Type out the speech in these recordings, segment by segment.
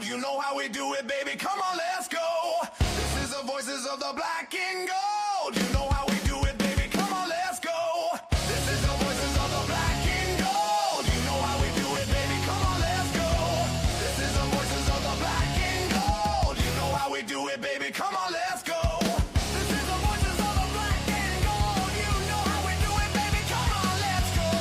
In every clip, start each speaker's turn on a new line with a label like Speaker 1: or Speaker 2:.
Speaker 1: You know how we do it, baby. Come on, let's go. This is the voices of the black and gold. You know how we do it, baby. Come on, let's go. This is the voices of the black and gold. You know how we do it, baby. Come on, let's go. This is the voices of the black and gold. You know how we do it, baby. Come on, let's go. This is the voices of the black and gold. You know how we do it, baby. Come on, let's go.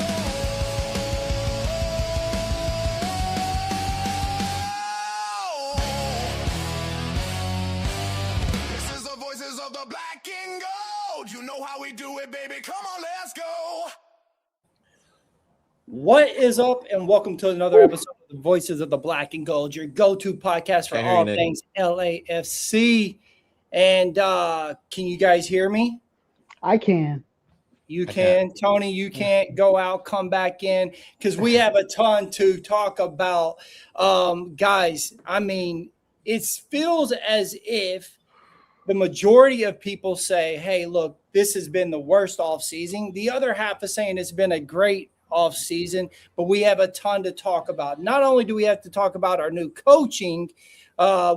Speaker 1: Voices of the black and gold. You know how we do it, baby. Come on, let's go.
Speaker 2: What is up, and welcome to another episode of the Voices of the Black and Gold, your go-to podcast for all things LAFC. And can you guys hear me?
Speaker 3: I can.
Speaker 2: You can. Tony, you can't. Go out, come back in, because we have a ton to talk about. Guys, I mean, it feels as if the majority of people say, hey, look, this has been the worst offseason. The other half is saying it's been a great offseason, but we have a ton to talk about. Not only do we have to talk about our new coaching,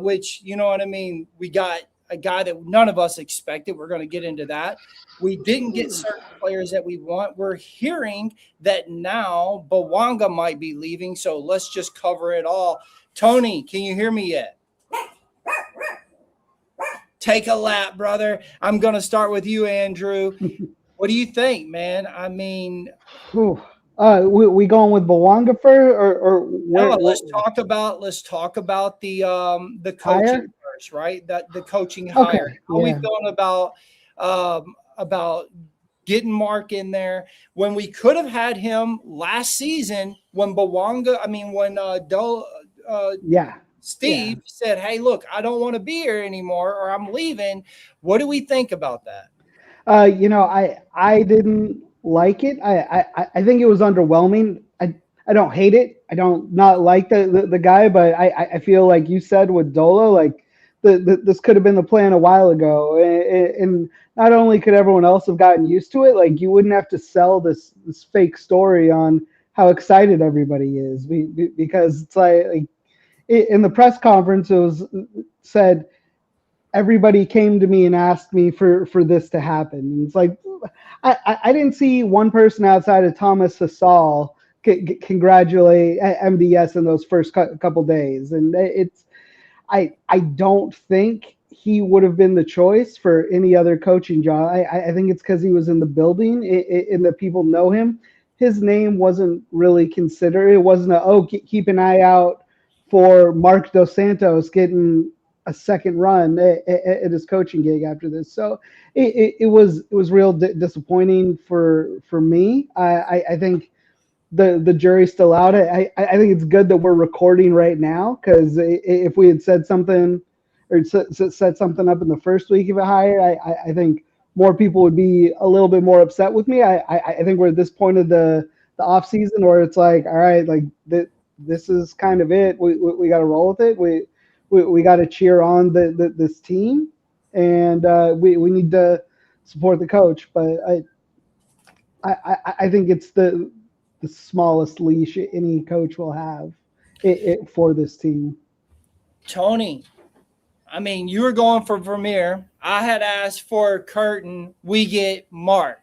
Speaker 2: which, you know what I mean, we got a guy that none of us expected. We're going to get into that. We didn't get certain players that we want. We're hearing that now Bouanga might be leaving, so let's just cover it all. Tony, can you hear me yet? Take a lap, brother. I'm going to start with you, Andrew. What do you think, man? I mean,
Speaker 3: we going with Bouanga first, or
Speaker 2: no, let's talk about the coaching
Speaker 3: hire?
Speaker 2: first, right? The coaching hire.
Speaker 3: Okay.
Speaker 2: How are we feeling about getting Mark in there when we could have had him last season when Steve said, hey, look, I don't want to be here anymore, or I'm leaving. What do we think about that?
Speaker 3: I didn't like it. I think it was underwhelming. I don't hate it. I don't not like the guy, but I feel like you said with Dolo, like this could have been the plan a while ago. And not only could everyone else have gotten used to it, like you wouldn't have to sell this fake story on how excited everybody is, because it's like in the press conference, it was said everybody came to me and asked me for this to happen. And it's like I didn't see one person outside of Thomas Hasal congratulate MDS in those first couple days, and I don't think he would have been the choice for any other coaching job. I think it's because he was in the building and the people know him. His name wasn't really considered. It wasn't keep an eye out for Mark Dos Santos getting a second run at his coaching gig after this. So it was real disappointing for me. I think the jury's still out. I think it's good that we're recording right now, because if we had said something or set something up in the first week of a hire, I think more people would be a little bit more upset with me. I think we're at this point of the off season where it's like, all right, like this is kind of it. We got to roll with it. We got to cheer on this team, and we need to support the coach. But I think it's the smallest leash any coach will have for this team.
Speaker 2: Tony, I mean, you were going for Vermeer. I had asked for Curtin. We get Mark,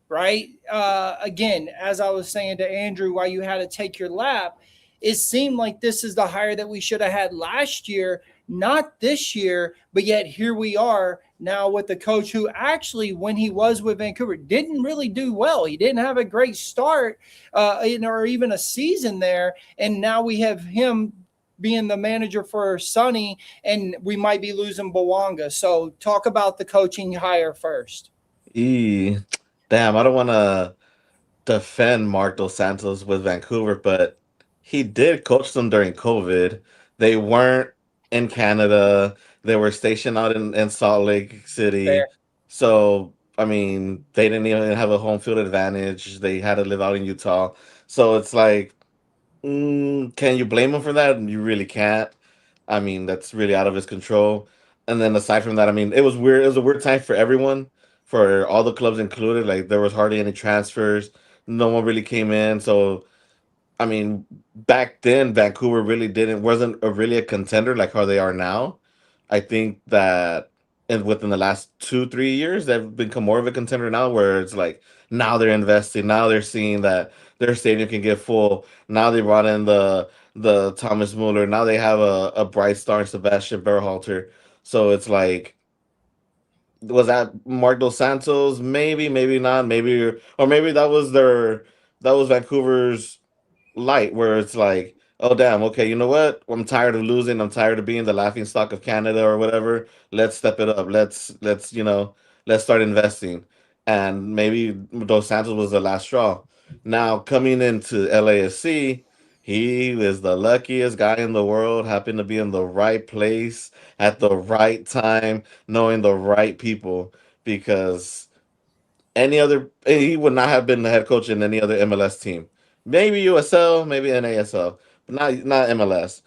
Speaker 2: right? Again, as I was saying to Andrew, while you had to take your lap, it seemed like this is the hire that we should have had last year, not this year, but yet here we are now with the coach who actually, when he was with Vancouver, didn't really do well. He didn't have a great start or even a season there, and now we have him being the manager for Sonny, and we might be losing Bouanga. So talk about the coaching hire first.
Speaker 4: Damn, I don't want defend Mark Dos Santos with Vancouver, but he did coach them during COVID. They weren't in Canada. They were stationed out in Salt Lake City.
Speaker 2: Fair.
Speaker 4: So, I mean, they didn't even have a home field advantage. They had to live out in Utah. So it's like, can you blame him for that? You really can't. I mean, that's really out of his control. And then aside from that, I mean, it was weird. It was a weird time for everyone, for all the clubs included. Like there was hardly any transfers. No one really came in. So I mean, back then Vancouver really didn't wasn't really a contender like how they are now. I think that and within the last 2 3 years they've become more of a contender now, where it's like now they're investing, now they're seeing that their stadium can get full. Now they brought in the Thomas Muller. Now they have a bright star in Sebastian Berhalter. So it's like, was that Mark Dos Santos? Maybe, maybe not. Maybe, or maybe that was Vancouver's light, where it's like, oh damn, okay, you know what? I'm tired of losing. I'm tired of being the laughing stock of Canada or whatever. Let's step it up. Let's let's start investing. And maybe Dos Santos was the last straw. Now coming into LAFC, he is the luckiest guy in the world. Happened to be in the right place at the right time, knowing the right people, because any other he would not have been the head coach in any other MLS team. Maybe USL, maybe NASL, but not MLS.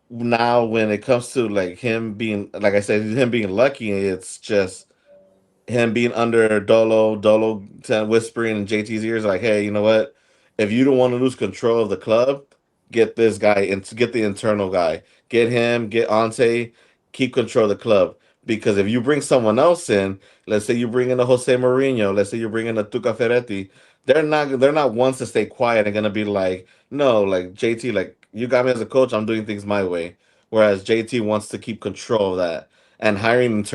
Speaker 4: Now when it comes to like him being, like I said, him being lucky, it's just him being under Dolo whispering in JT's ears, like, hey, you know what? If you don't want to lose control of the club, get this guy and get the internal guy. Get him, get Ante, keep control of the club. Because if you bring someone else in, let's say you bring in a Jose Mourinho, let's say you bring in a Tuca Ferretti, they're not ones to stay quiet and gonna be like, no, like JT, like you got me as a coach, I'm doing things my way. Whereas JT wants to keep control of that. And hiring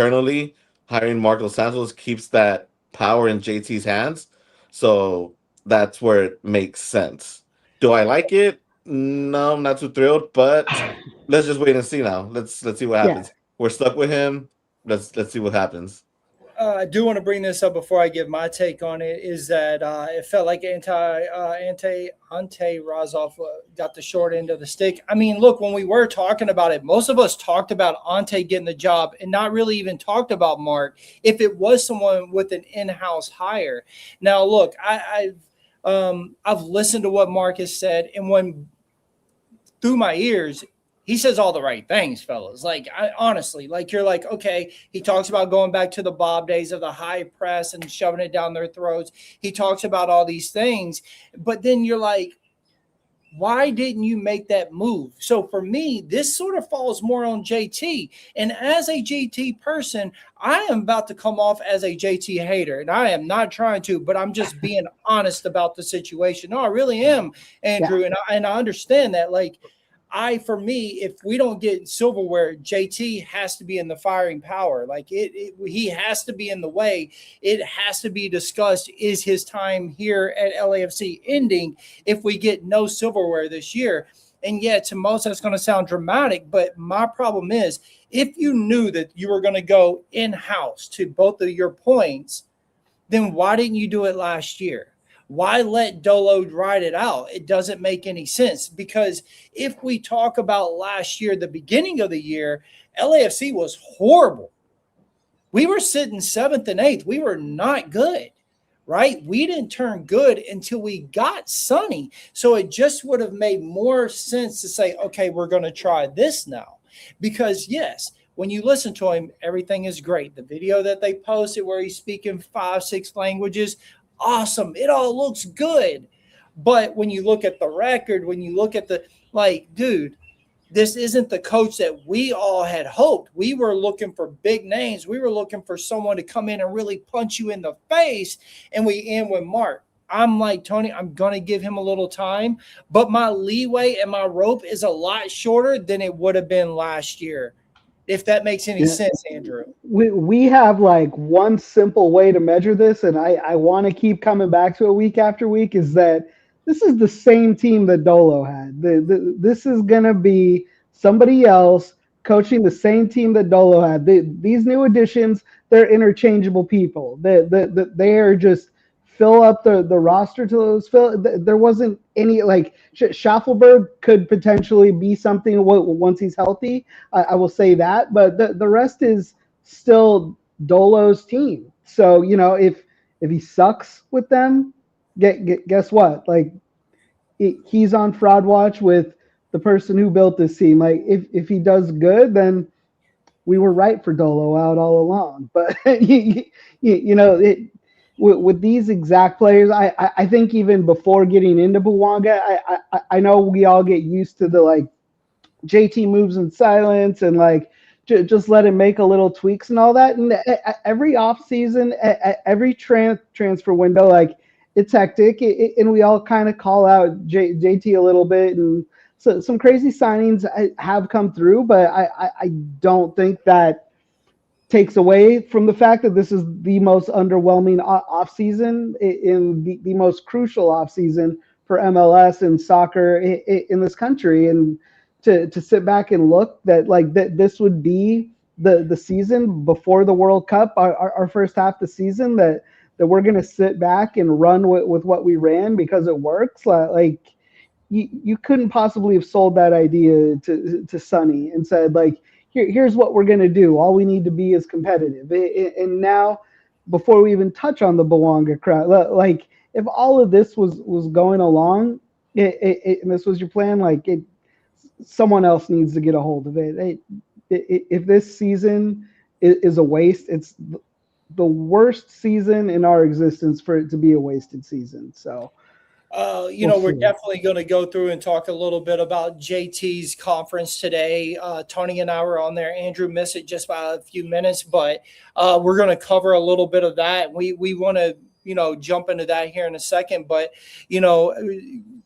Speaker 4: Marco Santos keeps that power in JT's hands. So that's where it makes sense. Do I like it? No, I'm not too thrilled, but let's just wait and see now. Let's see what
Speaker 3: Yeah.
Speaker 4: happens. We're stuck with him. Let's see what happens.
Speaker 2: I do want to bring this up before I give my take on it. Is that it felt like Ante Razov got the short end of the stick. I mean, look, when we were talking about it, most of us talked about Ante getting the job and not really even talked about Mark if it was someone with an in-house hire. Now, look, I've listened to what Mark has said, and when through my ears, he says all the right things, fellas. Like, honestly, like you're like, okay, he talks about going back to the Bob days of the high press and shoving it down their throats. He talks about all these things, but then you're like, why didn't you make that move? So for me, this sort of falls more on JT. And as a JT person, I am about to come off as a JT hater, and I am not trying to, but I'm just being honest about the situation. No, I really am, Andrew,
Speaker 3: Yeah.
Speaker 2: and I understand that. Like, for me, if we don't get silverware, JT has to be in the firing power. Like he has to be in the way. It has to be discussed. Is his time here at LAFC ending if we get no silverware this year? And yet, to most, that's going to sound dramatic. But my problem is, if you knew that you were going to go in-house to both of your points, then why didn't you do it last year? Why let Dolo ride it out? It doesn't make any sense, because if we talk about last year, the beginning of the year, LAFC was horrible. We were sitting 7th and 8th. We were not good, right? We didn't turn good until we got Sonny. So it just would have made more sense to say, okay, we're going to try this now. Because, yes, when you listen to him, everything is great. The video that they posted where he's speaking 5-6 languages, awesome. It all looks good. But when you look at the record, when you look at dude, this isn't the coach that we all had hoped. We were looking for big names. We were looking for someone to come in and really punch you in the face. And we end with Mark. I'm like, Tony, I'm going to give him a little time, but my leeway and my rope is a lot shorter than it would have been last year. If that makes any sense, Andrew.
Speaker 3: We have like one simple way to measure this, and I want to keep coming back to it week after week, is that this is the same team that Dolo had. This is going to be somebody else coaching the same team that Dolo had. These new additions, they're interchangeable people. They are just fill up the roster to those fill. There wasn't any like Schaffelberg could potentially be something once he's healthy. I will say that, but the rest is still Dolo's team. So if he sucks with them, guess what? Like he's on fraud watch with the person who built this team. Like if he does good, then we were right for Dolo out all along. But with these exact players, I think even before getting into Bouanga, I know we all get used to the like JT moves in silence and like just let him make a little tweaks and all that. And every off season, every transfer window, like it's hectic, and we all kind of call out JT a little bit, and so some crazy signings have come through, but I don't think that takes away from the fact that this is the most underwhelming offseason in the most crucial offseason for MLS and soccer in this country. And to sit back and look that like that this would be the season before the World Cup, our first half of the season, that we're going to sit back and run with what we ran because it works. Like you couldn't possibly have sold that idea to Sonny and said like, here's what we're going to do. All we need to be is competitive. And now, before we even touch on the Bouanga crowd, like if all of this was going along, and this was your plan, like someone else needs to get a hold of it. If this season is a waste, it's the worst season in our existence for it to be a wasted season. So.
Speaker 2: We're definitely going to go through and talk a little bit about JT's conference today. Tony and I were on there. Andrew missed it just by a few minutes, but we're going to cover a little bit of that. We want to, jump into that here in a second. But,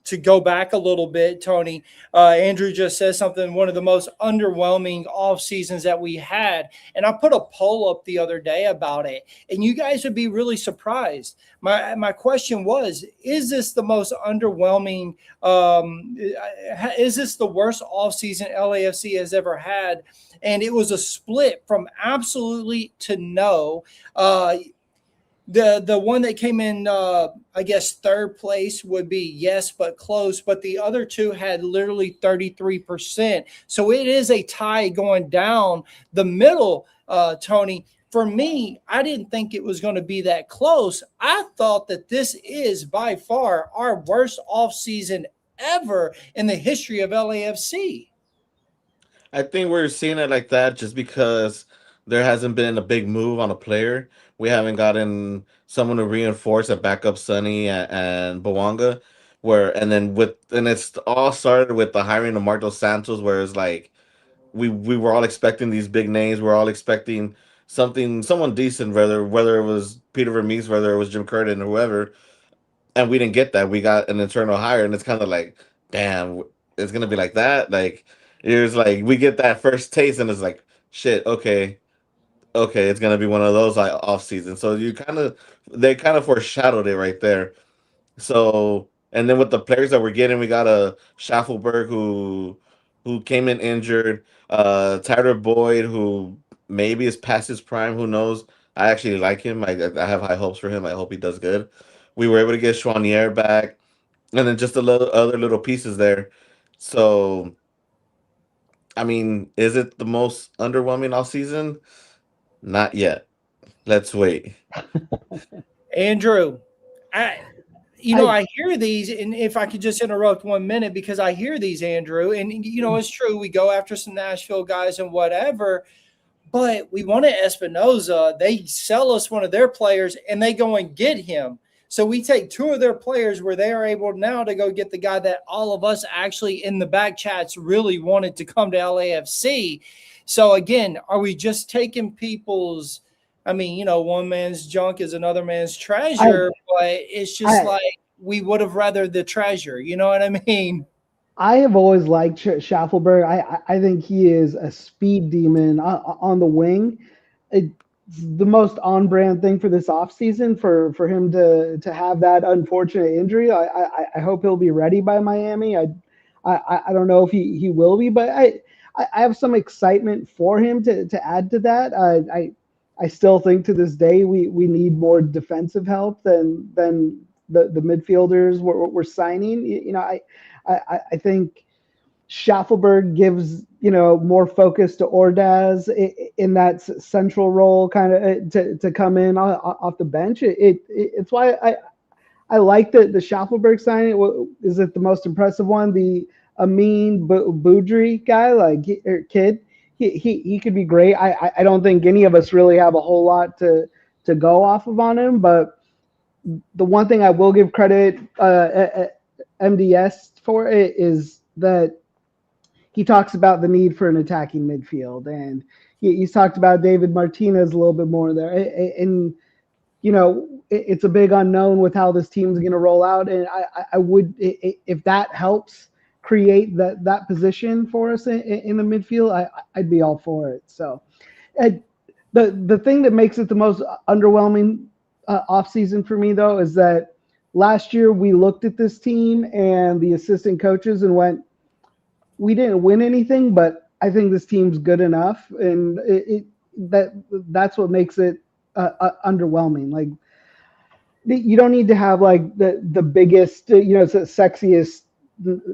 Speaker 2: to go back a little bit, Tony, Andrew just says something, one of the most underwhelming off seasons that we had. And I put a poll up the other day about it, and you guys would be really surprised. My question was, is this the most underwhelming? Is this the worst off season LAFC has ever had? And it was a split from absolutely to no. The one that came in, I guess, third place would be yes, but close. But the other two had literally 33%. So it is a tie going down the middle, Tony. For me, I didn't think it was going to be that close. I thought that this is by far our worst offseason ever in the history of LAFC.
Speaker 4: I think we're seeing it like that just because there hasn't been a big move on a player. We haven't gotten someone to reinforce and back up Sonny and Bouanga, and it's all started with the hiring of Marco Santos, where it's like we were all expecting these big names. We're all expecting someone decent, whether it was Peter Vermees, whether it was Jim Curtin or whoever, and we didn't get that. We got an internal hire, and it's kind of like, damn, it's gonna be like that. Like it was like we get that first taste, and it's like, shit, okay, it's gonna be one of those like off season. So they kind of foreshadowed it right there. So and then with the players that we're getting, we got a Schaffelberg who came in injured, Tyler Boyd who maybe is past his prime. Who knows? I actually like him. I have high hopes for him. I hope he does good. We were able to get Chouanier back, and then just a little other little pieces there. So I mean, is it the most underwhelming all season? Not yet. Let's wait.
Speaker 2: Andrew, I hear these, and if I could just interrupt 1 minute, because I hear these, Andrew, and it's true. We go after some Nashville guys and whatever, but we wanted Espinoza. They sell us one of their players, and they go and get him. So we take two of their players where they are able now to go get the guy that all of us actually in the back chats really wanted to come to LAFC. So again, are we just taking people's, one man's junk is another man's treasure, but it's just like we would have rather the treasure. You know what I mean?
Speaker 3: I have always liked Schaffelberg. I think he is a speed demon on the wing. It's the most on-brand thing for this offseason for him to have that unfortunate injury. I hope he'll be ready by Miami. I don't know if he will be, but I have some excitement for him to add to that. I still think to this day we need more defensive help than the midfielders we're signing. You know, I think Schaffelberg gives more focus to Ordaz in that central role, kind of to come in off the bench. It's why I like the Schaffelberg signing. Is it the most impressive one? The Amin Boudry guy, or kid. He could be great. I don't think any of us really have a whole lot to go off of on him, but the one thing I will give credit MDS for it is that he talks about the need for an attacking midfield, and he's talked about David Martinez a little bit more there. And it's a big unknown with how this team's going to roll out, and I would, if that helps create that position for us in the midfield, I'd be all for it. So, the thing that makes it the most underwhelming offseason for me, though, is that last year we looked at this team and the assistant coaches and went, we didn't win anything, but I think this team's good enough, and that's what makes it underwhelming. Like, you don't need to have like the biggest, sexiest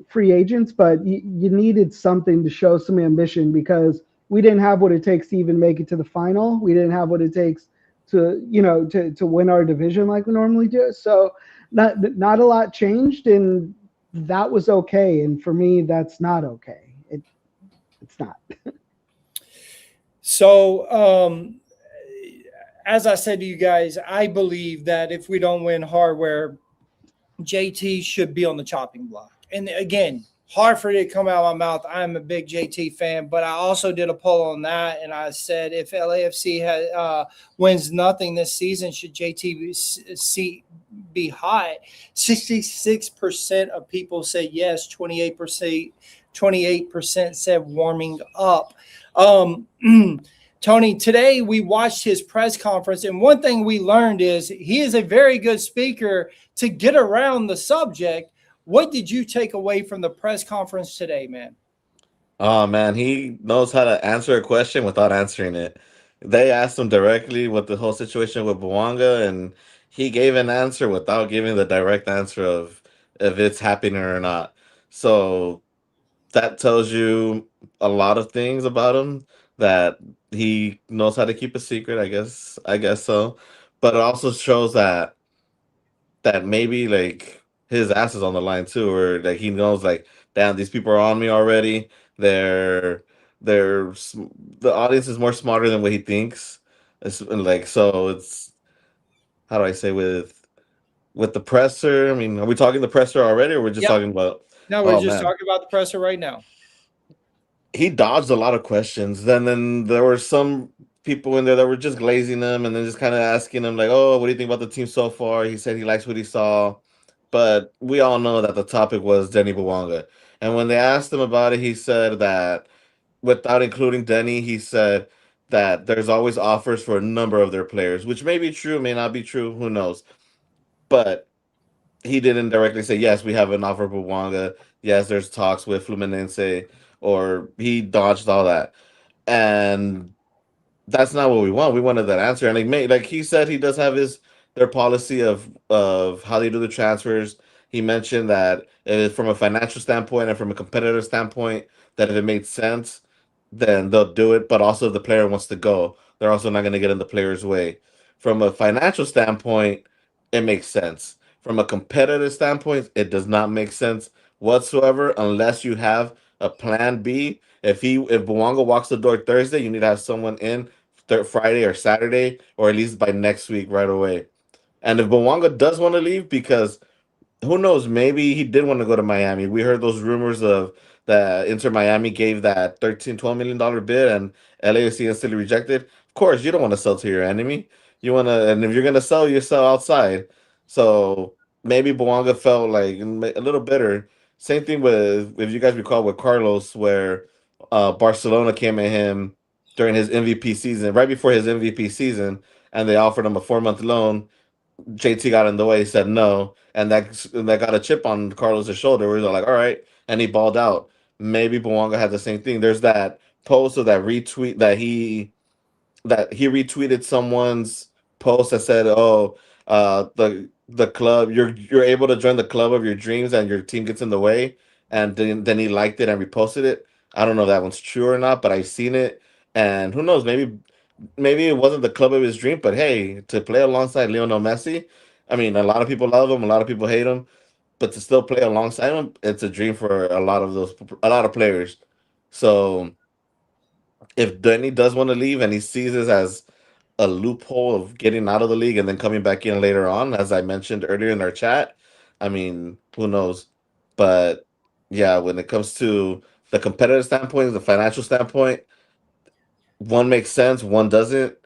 Speaker 3: free agents, but you needed something to show some ambition, because we didn't have what it takes to even make it to the final. We didn't have what it takes to win our division like we normally do. So not a lot changed, and that was okay. And for me, that's not okay. It's not.
Speaker 2: So, as I said to you guys, I believe that if we don't win hardware, JT should be on the chopping block. And again, hard for it to come out of my mouth. I'm a big JT fan, but I also did a poll on that, and I said if LAFC wins nothing this season, should JT be hot? 66% of people said yes. 28% said warming up. Tony, today we watched his press conference, and one thing we learned is he is a very good speaker to get around the subject. What did you take away from the press conference today, man?
Speaker 4: Oh man, he knows how to answer a question without answering it. They asked him directly what the whole situation with Bouanga, and he gave an answer without giving the direct answer of if it's happening or not. So that tells you a lot of things about him, that he knows how to keep a secret, I guess so. But it also shows that maybe like his ass is on the line too, or like he knows like, damn, these people are on me already. They're the audience is more smarter than what he thinks. Like, so it's, how do I say, with the presser. I mean, are we talking the presser already, or we're just
Speaker 2: Yep.
Speaker 4: talking about?
Speaker 2: No, we're
Speaker 4: Oh
Speaker 2: just
Speaker 4: man,
Speaker 2: talking about the presser right now.
Speaker 4: he dodged a lot of questions. Then there were some people in there that were just glazing him and then just kind of asking him like, "Oh, what do you think about the team so far?" He said he likes what he saw, but we all know that the topic was Denny Bouanga. And when they asked him about it, he said that without including Denny, he said that there's always offers for a number of their players, which may be true, may not be true, who knows. But he didn't directly say, yes, we have an offer for Bouanga. Yes, there's talks with Fluminense, or he dodged all that. And that's not what we want. We wanted that answer. And like he said, he does have their policy of how they do the transfers. He mentioned that from a financial standpoint and from a competitive standpoint, that if it made sense, then they'll do it. But also, if the player wants to go, they're also not going to get in the player's way. From a financial standpoint, it makes sense. From a competitive standpoint, it does not make sense whatsoever unless you have a plan B. If Bouanga walks the door Thursday, you need to have someone in Friday or Saturday, or at least by next week right away. And if Bouanga does want to leave, because who knows, maybe he did want to go to Miami. We heard those rumors of that Inter Miami gave that $13-12 million bid, and LAFC instantly rejected. Of course, you don't want to sell to your enemy. You want to, and if you're going to sell, you sell outside. So maybe Bouanga felt like a little bitter. Same thing with, if you guys recall, with Carlos, where Barcelona came at him during his MVP season, right before his MVP season, and they offered him a 4-month loan. JT got in the way, said no, and that got a chip on Carlos's shoulder. Where he's like, all right, and he balled out. Maybe Bouanga had the same thing. There's that post or that retweet that he that he retweeted someone's post that said, "Oh, the club, you're able to join the club of your dreams, and your team gets in the way." And then he liked it and reposted it. I don't know if that one's true or not, but I've seen it, and who knows? Maybe it wasn't the club of his dream, but hey, to play alongside Lionel Messi, I mean, a lot of people love him, a lot of people hate him, but to still play alongside him, it's a dream for a lot of players. So if Denny does want to leave and he sees this as a loophole of getting out of the league and then coming back in later on, as I mentioned earlier in our chat, I mean, who knows? But yeah, when it comes to the competitive standpoint, the financial standpoint, one makes sense, one doesn't.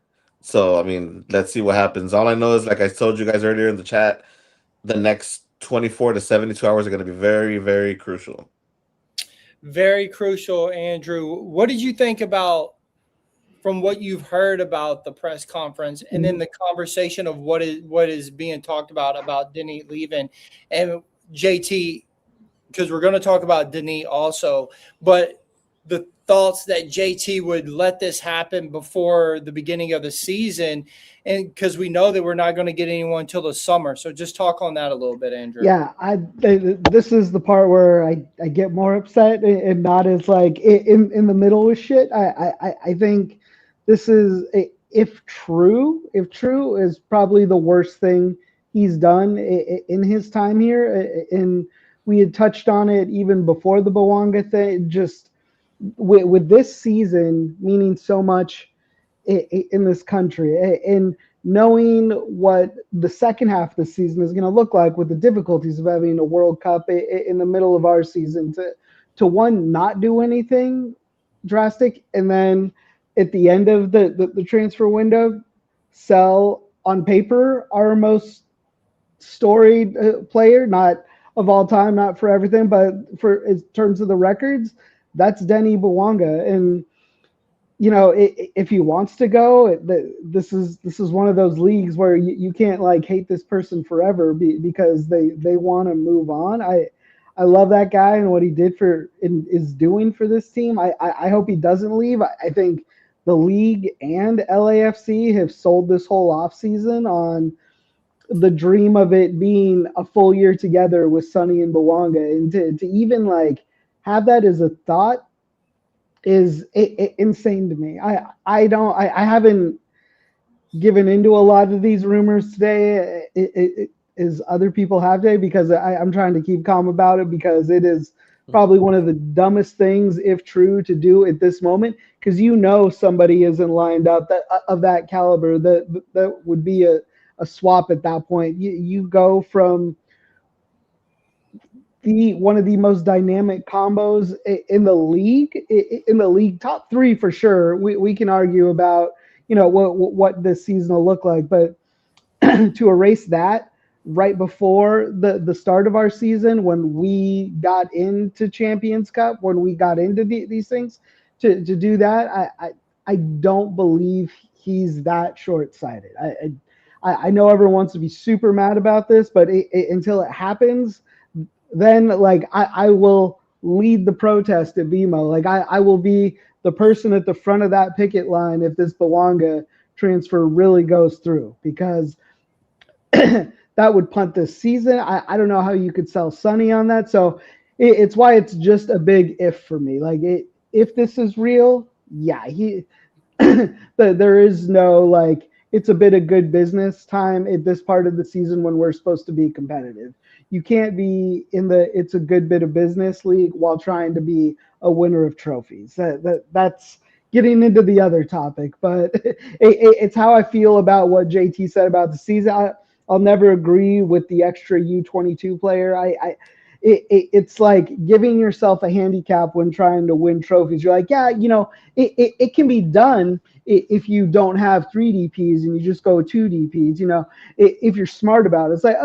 Speaker 4: So I mean, let's see what happens. All I know is, like I told you guys earlier in the chat, the next 24 to 72 hours are going to be very, very crucial.
Speaker 2: Very crucial, Andrew. What did you think about, from what you've heard about the press conference, and then the conversation of what is being talked about Denis leaving, and JT, because we're going to talk about Denis also, but the thoughts that JT would let this happen before the beginning of the season, and because we know that we're not going to get anyone until the summer. So just talk on that a little bit, Andrew.
Speaker 3: Yeah, this is the part where I get more upset and not as like in the middle with shit. I think this is, if true is probably the worst thing he's done in his time here. And we had touched on it even before the Bouanga thing. Just with this season meaning so much in this country, and knowing what the second half of the season is going to look like with the difficulties of having a World Cup in the middle of our season, to one, not do anything drastic, and then at the end of the transfer window, sell on paper our most storied player, not of all time, not for everything, but for in terms of the records, that's Denis Bouanga. And you know, if he wants to go, this is one of those leagues where you can't like hate this person forever because they want to move on. I love that guy and what he did is doing for this team. I hope he doesn't leave. I think the league and LAFC have sold this whole offseason on the dream of it being a full year together with Sonny and Bouanga, and to even like have that as a thought is insane to me. I haven't given into a lot of these rumors today as other people have today, because I'm trying to keep calm about it, because it is probably one of the dumbest things, if true, to do at this moment, because you know somebody isn't lined up of that caliber that would be a swap at that point. You go from one of the most dynamic combos in the league, top three for sure. We can argue about, you know, what this season will look like, but to erase that right before the start of our season, when we got into Champions Cup, when we got into these things, to do that, I don't believe he's that short-sighted. I know everyone wants to be super mad about this, but until it happens, then like I will lead the protest at BMO. Like I will be the person at the front of that picket line if this Bouanga transfer really goes through, because that would punt this season. I don't know how you could sell Sonny on that. So it's why it's just a big if for me. Like if this is real, yeah, there is no like, it's a bit of good business time at this part of the season when we're supposed to be competitive. You can't be in it's a good bit of business league while trying to be a winner of trophies. That's getting into the other topic, but it's how I feel about what JT said about the season. I'll never agree with the extra U22 player. It's like giving yourself a handicap when trying to win trophies. You're like, yeah, you know, it can be done if you don't have 3 DPs and you just go 2 DPs. You know, if you're smart about it. It's like,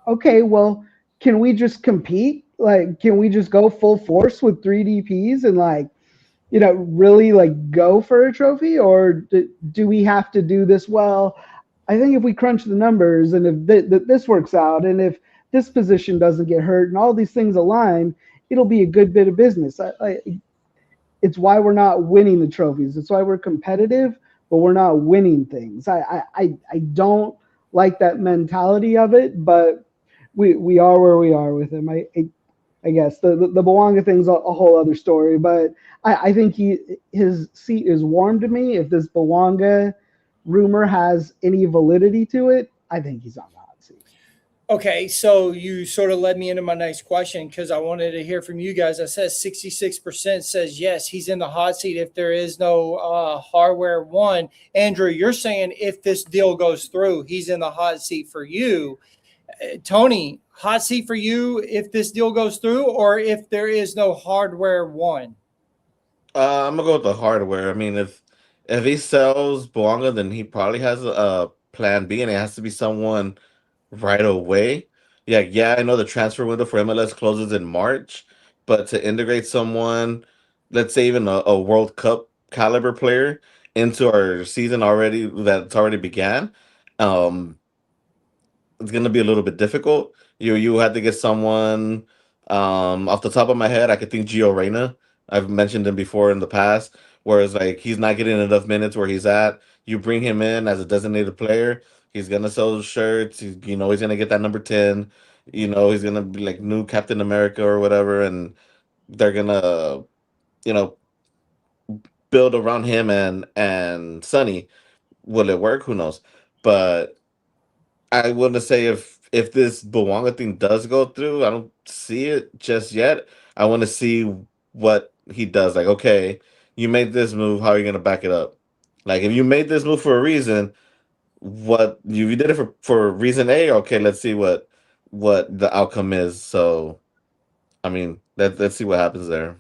Speaker 3: okay, well, can we just compete? Like, can we just go full force with 3 DPs and like, you know, really like go for a trophy? Or do we have to do this? Well, I think if we crunch the numbers and if this works out and if this position doesn't get hurt and all these things align, it'll be a good bit of business. It's why we're not winning the trophies. It's why we're competitive, but we're not winning things. I don't like that mentality of it, but we are where we are with him. I guess the Bouanga thing's a whole other story, but I think his seat is warm to me. If this Bouanga rumor has any validity to it, I think he's on the hot seat.
Speaker 2: Okay, so you sort of led me into my next question because I wanted to hear from you guys. I said 66% says yes, he's in the hot seat if there is no hardware one. Andrew, you're saying if this deal goes through, he's in the hot seat for you. Tony, hot seat for you if this deal goes through or if there is no hardware one?
Speaker 4: I'm gonna go with the hardware. I mean, if he sells Bouanga, then he probably has a plan B, and it has to be someone right away. Yeah, I know the transfer window for MLS closes in March, but to integrate someone, let's say even a World Cup caliber player into our season already that's already began, um, it's gonna be a little bit difficult. You had to get someone off the top of my head, I could think Gio Reyna. I've mentioned him before in the past, whereas like he's not getting enough minutes where he's at. You bring him in as a designated player, he's gonna sell shirts, he's gonna get that number 10, he's gonna be like new Captain America or whatever, and they're gonna, you know, build around him and Sonny. Will it work? Who knows? But I want to say if this Bouanga thing does go through, I don't see it just yet. I want to see what he does. Like, okay, you made this move. How are you going to back it up? Like, if you made this move for a reason, what you did it for reason A. Okay, let's see what the outcome is. So, I mean, let's see what happens there.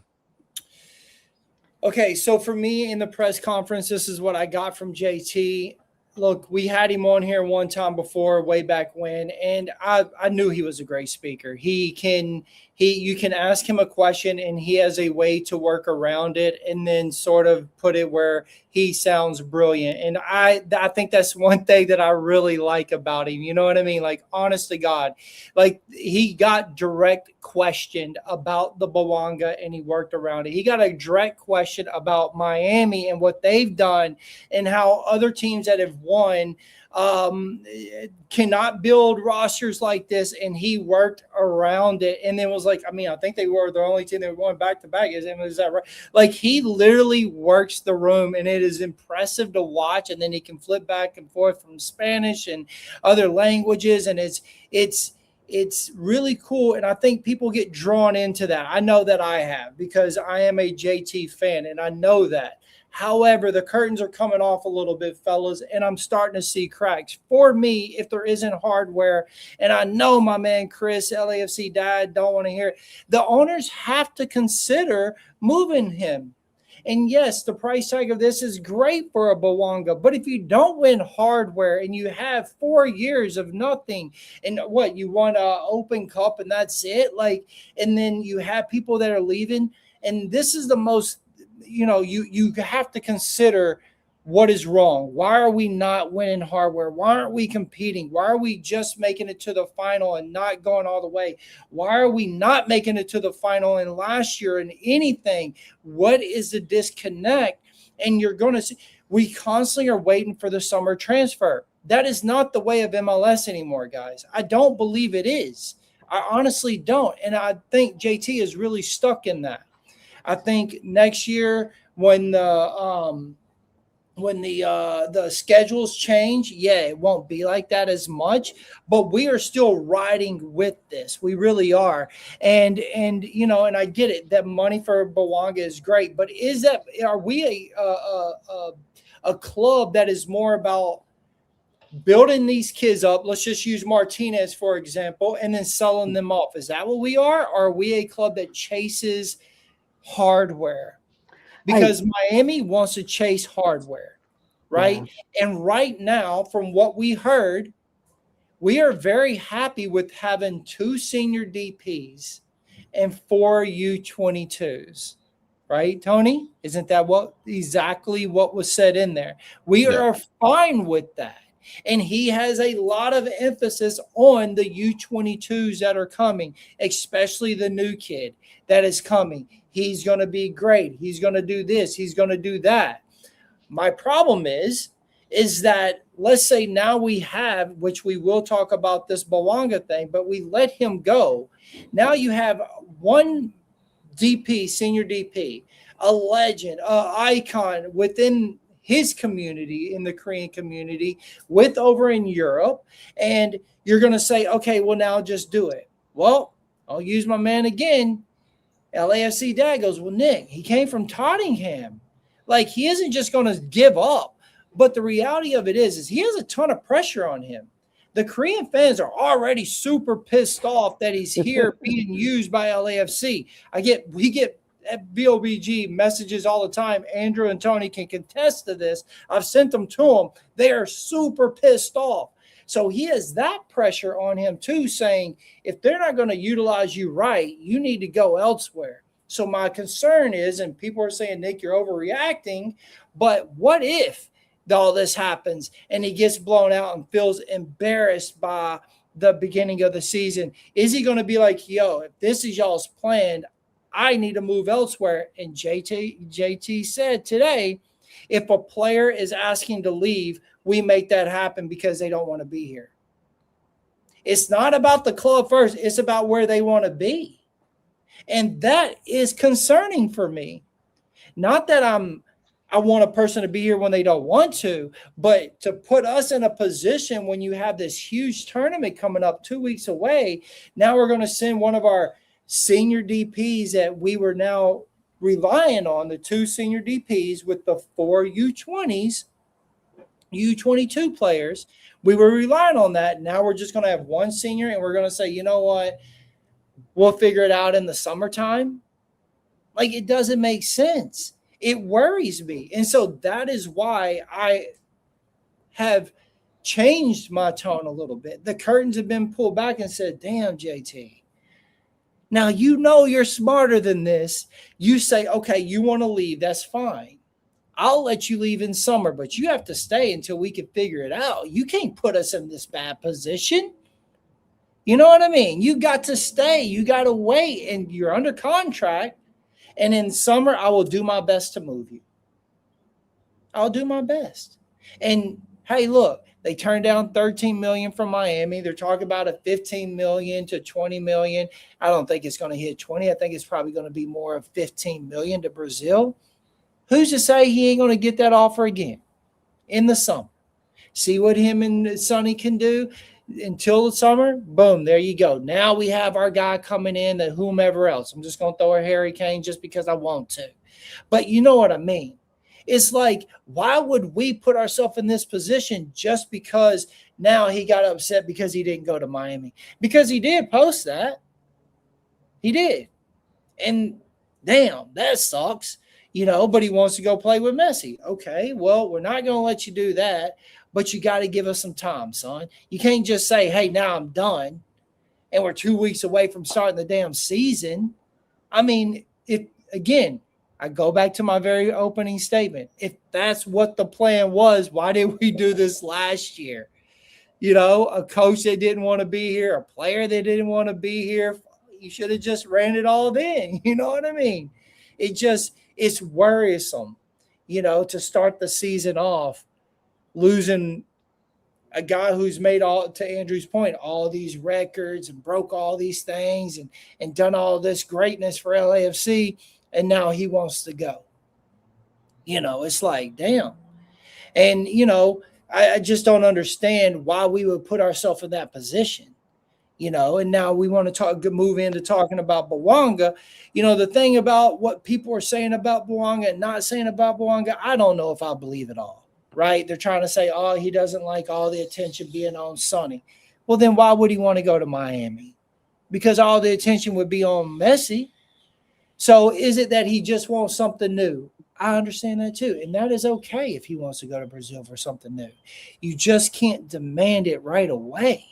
Speaker 2: Okay, so for me in the press conference, this is what I got from JT. Look, we had him on here one time before, way back when, and I knew he was a great speaker. You can ask him a question and he has a way to work around it and then sort of put it where he sounds brilliant. And I think that's one thing that I really like about him. You know what I mean? Like, honest to God, like he got direct questioned about the Bouanga and he worked around it. He got a direct question about Miami and what they've done and how other teams that have won cannot build rosters like this, and he worked around it and then was like, I mean, I think they were the only team that were going back to back. Is that right? Like, he literally works the room and it is impressive to watch, and then he can flip back and forth from Spanish and other languages, and it's really cool, and I think people get drawn into that. I know that I have because I am a JT fan, and I know that. However, the curtains are coming off a little bit, fellas, and I'm starting to see cracks. For me, if there isn't hardware, and I know my man Chris, LAFC dad, don't want to hear it, the owners have to consider moving him. And yes, the price tag of this is great for a Bouanga, but if you don't win hardware and you have 4 years of nothing, and what, you won an Open Cup and that's it, like, and then you have people that are leaving, and this is the most, you have to consider what is wrong. Why are we not winning hardware? Why aren't we competing? Why are we just making it to the final and not going all the way? Why are we not making it to the final in last year and anything? What is the disconnect? And you're going to see, we constantly are waiting for the summer transfer. That is not the way of MLS anymore, guys. I don't believe it is. I honestly don't. And I think JT is really stuck in that. I think next year when the schedules change, it won't be like that as much, but we are still riding with this. We really are. And I get it that money for Bouanga is great, but are we a club that is more about building these kids up? Let's just use Martinez, for example, and then selling them off. Is that what we are? Or are we a club that chases hardware? Because Miami wants to chase hardware, right? Yeah. And right now, from what we heard, we are very happy with having 2 senior DPs and 4 U22s, right, Tony? Isn't that exactly what was said in there? We are fine with that. And he has a lot of emphasis on the U22s that are coming, especially the new kid that is coming. He's going to be great. He's going to do this. He's going to do that. My problem is that let's say now we have, which we will talk about this Bouanga thing, but we let him go. Now you have one DP, senior DP, a legend, an icon within his community, in the Korean community, with over in Europe, and you're going to say, okay, well, now just do it. Well, I'll use my man again. LAFC dad goes, well, Nick, he came from Tottenham. Like, he isn't just going to give up. But the reality of it is he has a ton of pressure on him. The Korean fans are already super pissed off that he's here being used by LAFC. We get BOBG messages all the time. Andrew and Tony can contest to this. I've sent them to him. They are super pissed off. So he has that pressure on him too, saying, if they're not going to utilize you right, you need to go elsewhere. So my concern is, and people are saying, Nick, you're overreacting, but what if all this happens and he gets blown out and feels embarrassed by the beginning of the season? Is he going to be like, yo, if this is y'all's plan, I need to move elsewhere? And JT said today, if a player is asking to leave, we make that happen because they don't want to be here. It's not about the club first. It's about where they want to be. And that is concerning for me. Not that I want a person to be here when they don't want to, but to put us in a position when you have this huge tournament coming up 2 weeks away. Now we're going to send one of our senior DPs that we were now relying on, the 2 senior DPs with the 4 U20s, U22 players. We were relying on that. Now we're just going to have 1 senior, and we're going to say, you know what? We'll figure it out in the summertime. Like, it doesn't make sense. It worries me. And so that is why I have changed my tone a little bit. The curtains have been pulled back and said, damn, JT. Now, you're smarter than this. You say, okay, you want to leave. That's fine. I'll let you leave in summer, but you have to stay until we can figure it out. You can't put us in this bad position. You know what I mean? You got to stay. You got to wait, and you're under contract. And in summer, I will do my best to move you. I'll do my best. And, hey, look, they turned down $13 million from Miami. They're talking about a $15 million to $20 million. I don't think it's going to hit 20. I think it's probably going to be more of $15 million to Brazil. Who's to say he ain't going to get that offer again in the summer? See what him and Sonny can do until the summer. Boom, there you go. Now we have our guy coming in, and whomever else. I'm just going to throw a Harry Kane just because I want to. But you know what I mean. It's like, why would we put ourselves in this position just because now he got upset because he didn't go to Miami? Because he did post that. He did. And damn, that sucks. But he wants to go play with Messi. Okay, well, we're not going to let you do that, but you got to give us some time, son. You can't just say, hey, now I'm done, and we're 2 weeks away from starting the damn season. I mean, I go back to my very opening statement. If that's what the plan was, why did we do this last year? A coach that didn't want to be here, a player that didn't want to be here. You should have just ran it all in. You know what I mean? It's worrisome, to start the season off losing a guy who's made, all, to Andrew's point, all these records and broke all these things and done all this greatness for LAFC, and now he wants to go. It's like, damn. And, I just don't understand why we would put ourselves in that position. And now we want to move into talking about Bouanga. The thing about what people are saying about Bouanga and not saying about Bouanga, I don't know if I believe it all, right? They're trying to say, oh, he doesn't like all the attention being on Sonny. Well, then why would he want to go to Miami? Because all the attention would be on Messi. So is it that he just wants something new? I understand that too. And that is okay if he wants to go to Brazil for something new. You just can't demand it right away.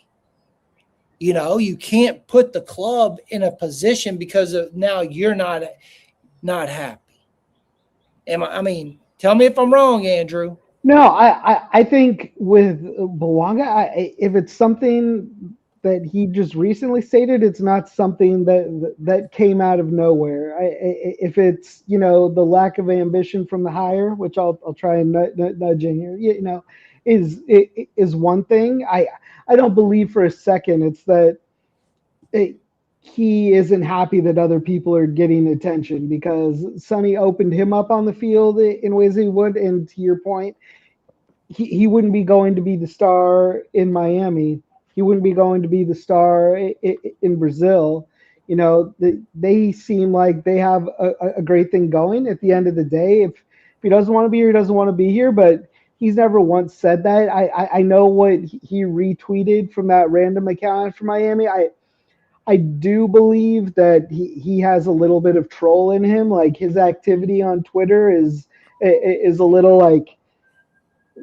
Speaker 2: You can't put the club in a position because of now you're not happy. Tell me if I'm wrong, Andrew.
Speaker 3: No, I think with Bouanga, if it's something that he just recently stated, it's not something that came out of nowhere. If it's, the lack of ambition from the hire, which I'll try and nudge in here, is one thing. I don't believe for a second it's that it, he isn't happy that other people are getting attention, because Sonny opened him up on the field in ways he would. And to your point, he wouldn't be going to be the star in Miami. He wouldn't be going to be the star in Brazil. They seem like they have a great thing going. At the end of the day, if he doesn't want to be here, he doesn't want to be here. But he's never once said that. I know what he retweeted from that random account for Miami. I do believe that he has a little bit of troll in him. Like, his activity on Twitter is a little like,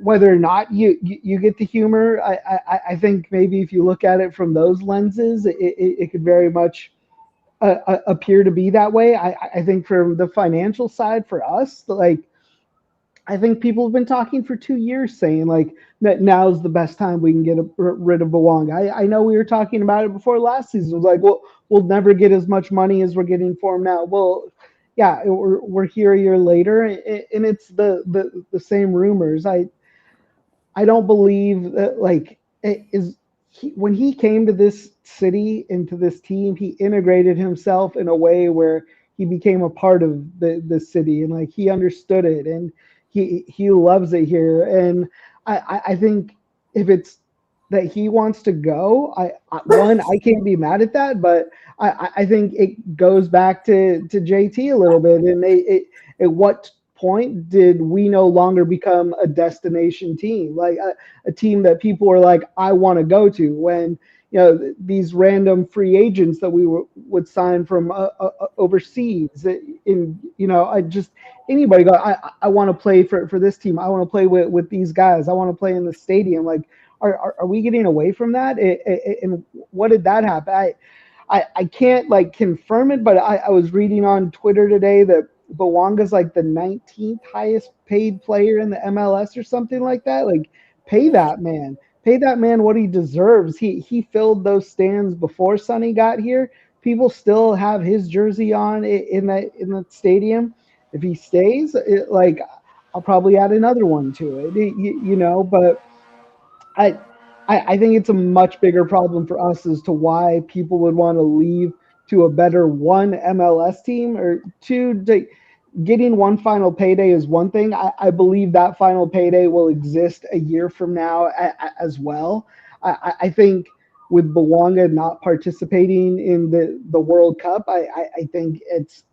Speaker 3: whether or not you get the humor. I think maybe if you look at it from those lenses, it could very much appear to be that way. I think from the financial side for us, like, I think people have been talking for 2 years saying like that now's the best time we can get rid of Bouanga. I know we were talking about it before last season. It was like, well, we'll never get as much money as we're getting for him now. Well, yeah, we're here a year later, and it's the same rumors. I don't believe that, like, when he came to this city, into this team, he integrated himself in a way where he became a part of the city, and like he understood it, and he loves it here. And I think if it's that he wants to go, I can't be mad at that, but I think it goes back to JT a little bit, and at what point did we no longer become a destination team, like a team that people were like, I want to go to, when these random free agents that we would sign from overseas, I just, anybody go, I want to play for this team, I want to play with these guys, I want to play in the stadium. Like, are we getting away from that? And what did that happen? I can't like confirm it, but I was reading on Twitter today that Bouanga's like the 19th highest paid player in the MLS or something like that. Like, pay that man. Pay that man what he deserves. He filled those stands before Sonny got here. People still have his jersey on in the stadium. If he stays, like, I'll probably add another one to it. But I, I think it's a much bigger problem for us as to why people would want to leave to a better one MLS team, or two. Getting one final payday is one thing. I believe that final payday will exist a year from now as well. I think with Bouanga not participating in the World Cup, I think it's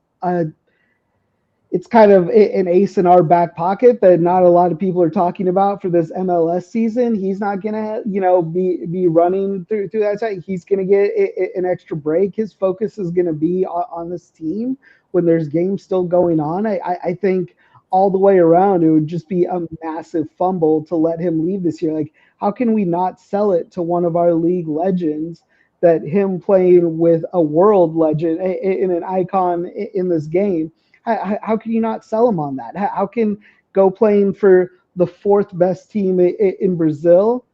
Speaker 3: kind of an ace in our back pocket that not a lot of people are talking about for this MLS season. He's not gonna, be running through that side. He's gonna get an extra break. His focus is gonna be on this team when there's games still going on. I think all the way around, it would just be a massive fumble to let him leave this year. Like, how can we not sell it to one of our league legends that him playing with a world legend in an icon in this game? How can you not sell him on that? How can go playing for the fourth best team in Brazil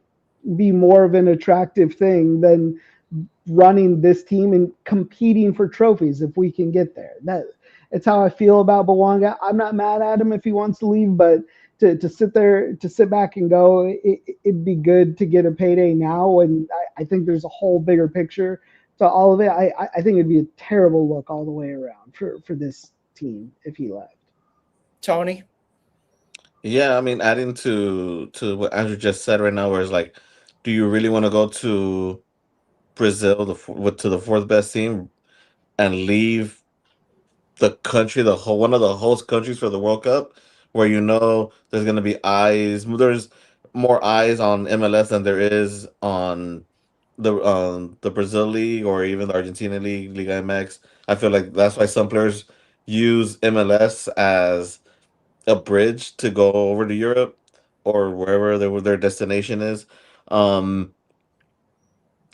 Speaker 3: be more of an attractive thing than running this team and competing for trophies if we can get there? It's how I feel about Bouanga. I'm not mad at him if he wants to leave, but to sit back and go, it'd be good to get a payday now. And I think there's a whole bigger picture to all of it. I think it'd be a terrible look all the way around for this team if he left.
Speaker 2: Tony?
Speaker 4: Yeah, I mean, adding to what Andrew just said right now, where it's like, do you really want to go to Brazil, to the fourth best team, and leave the country, the whole one of the host countries for the World Cup, where there's going to be eyes. There's more eyes on MLS than there is on the Brazil league, or even the Argentina league, Liga MX. I feel like that's why some players use MLS as a bridge to go over to Europe or wherever their destination is. Um,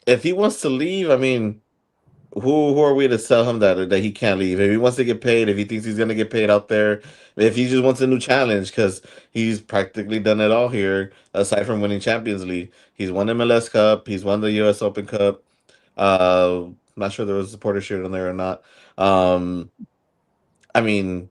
Speaker 4: if he wants to leave, I mean, who are we to tell him that he can't leave? If he wants to get paid, if he thinks he's gonna get paid out there, if he just wants a new challenge, because he's practically done it all here, aside from winning Champions League. He's won MLS Cup, he's won the US Open Cup, Not sure there was a supporter shirt on there or not. Um, I mean,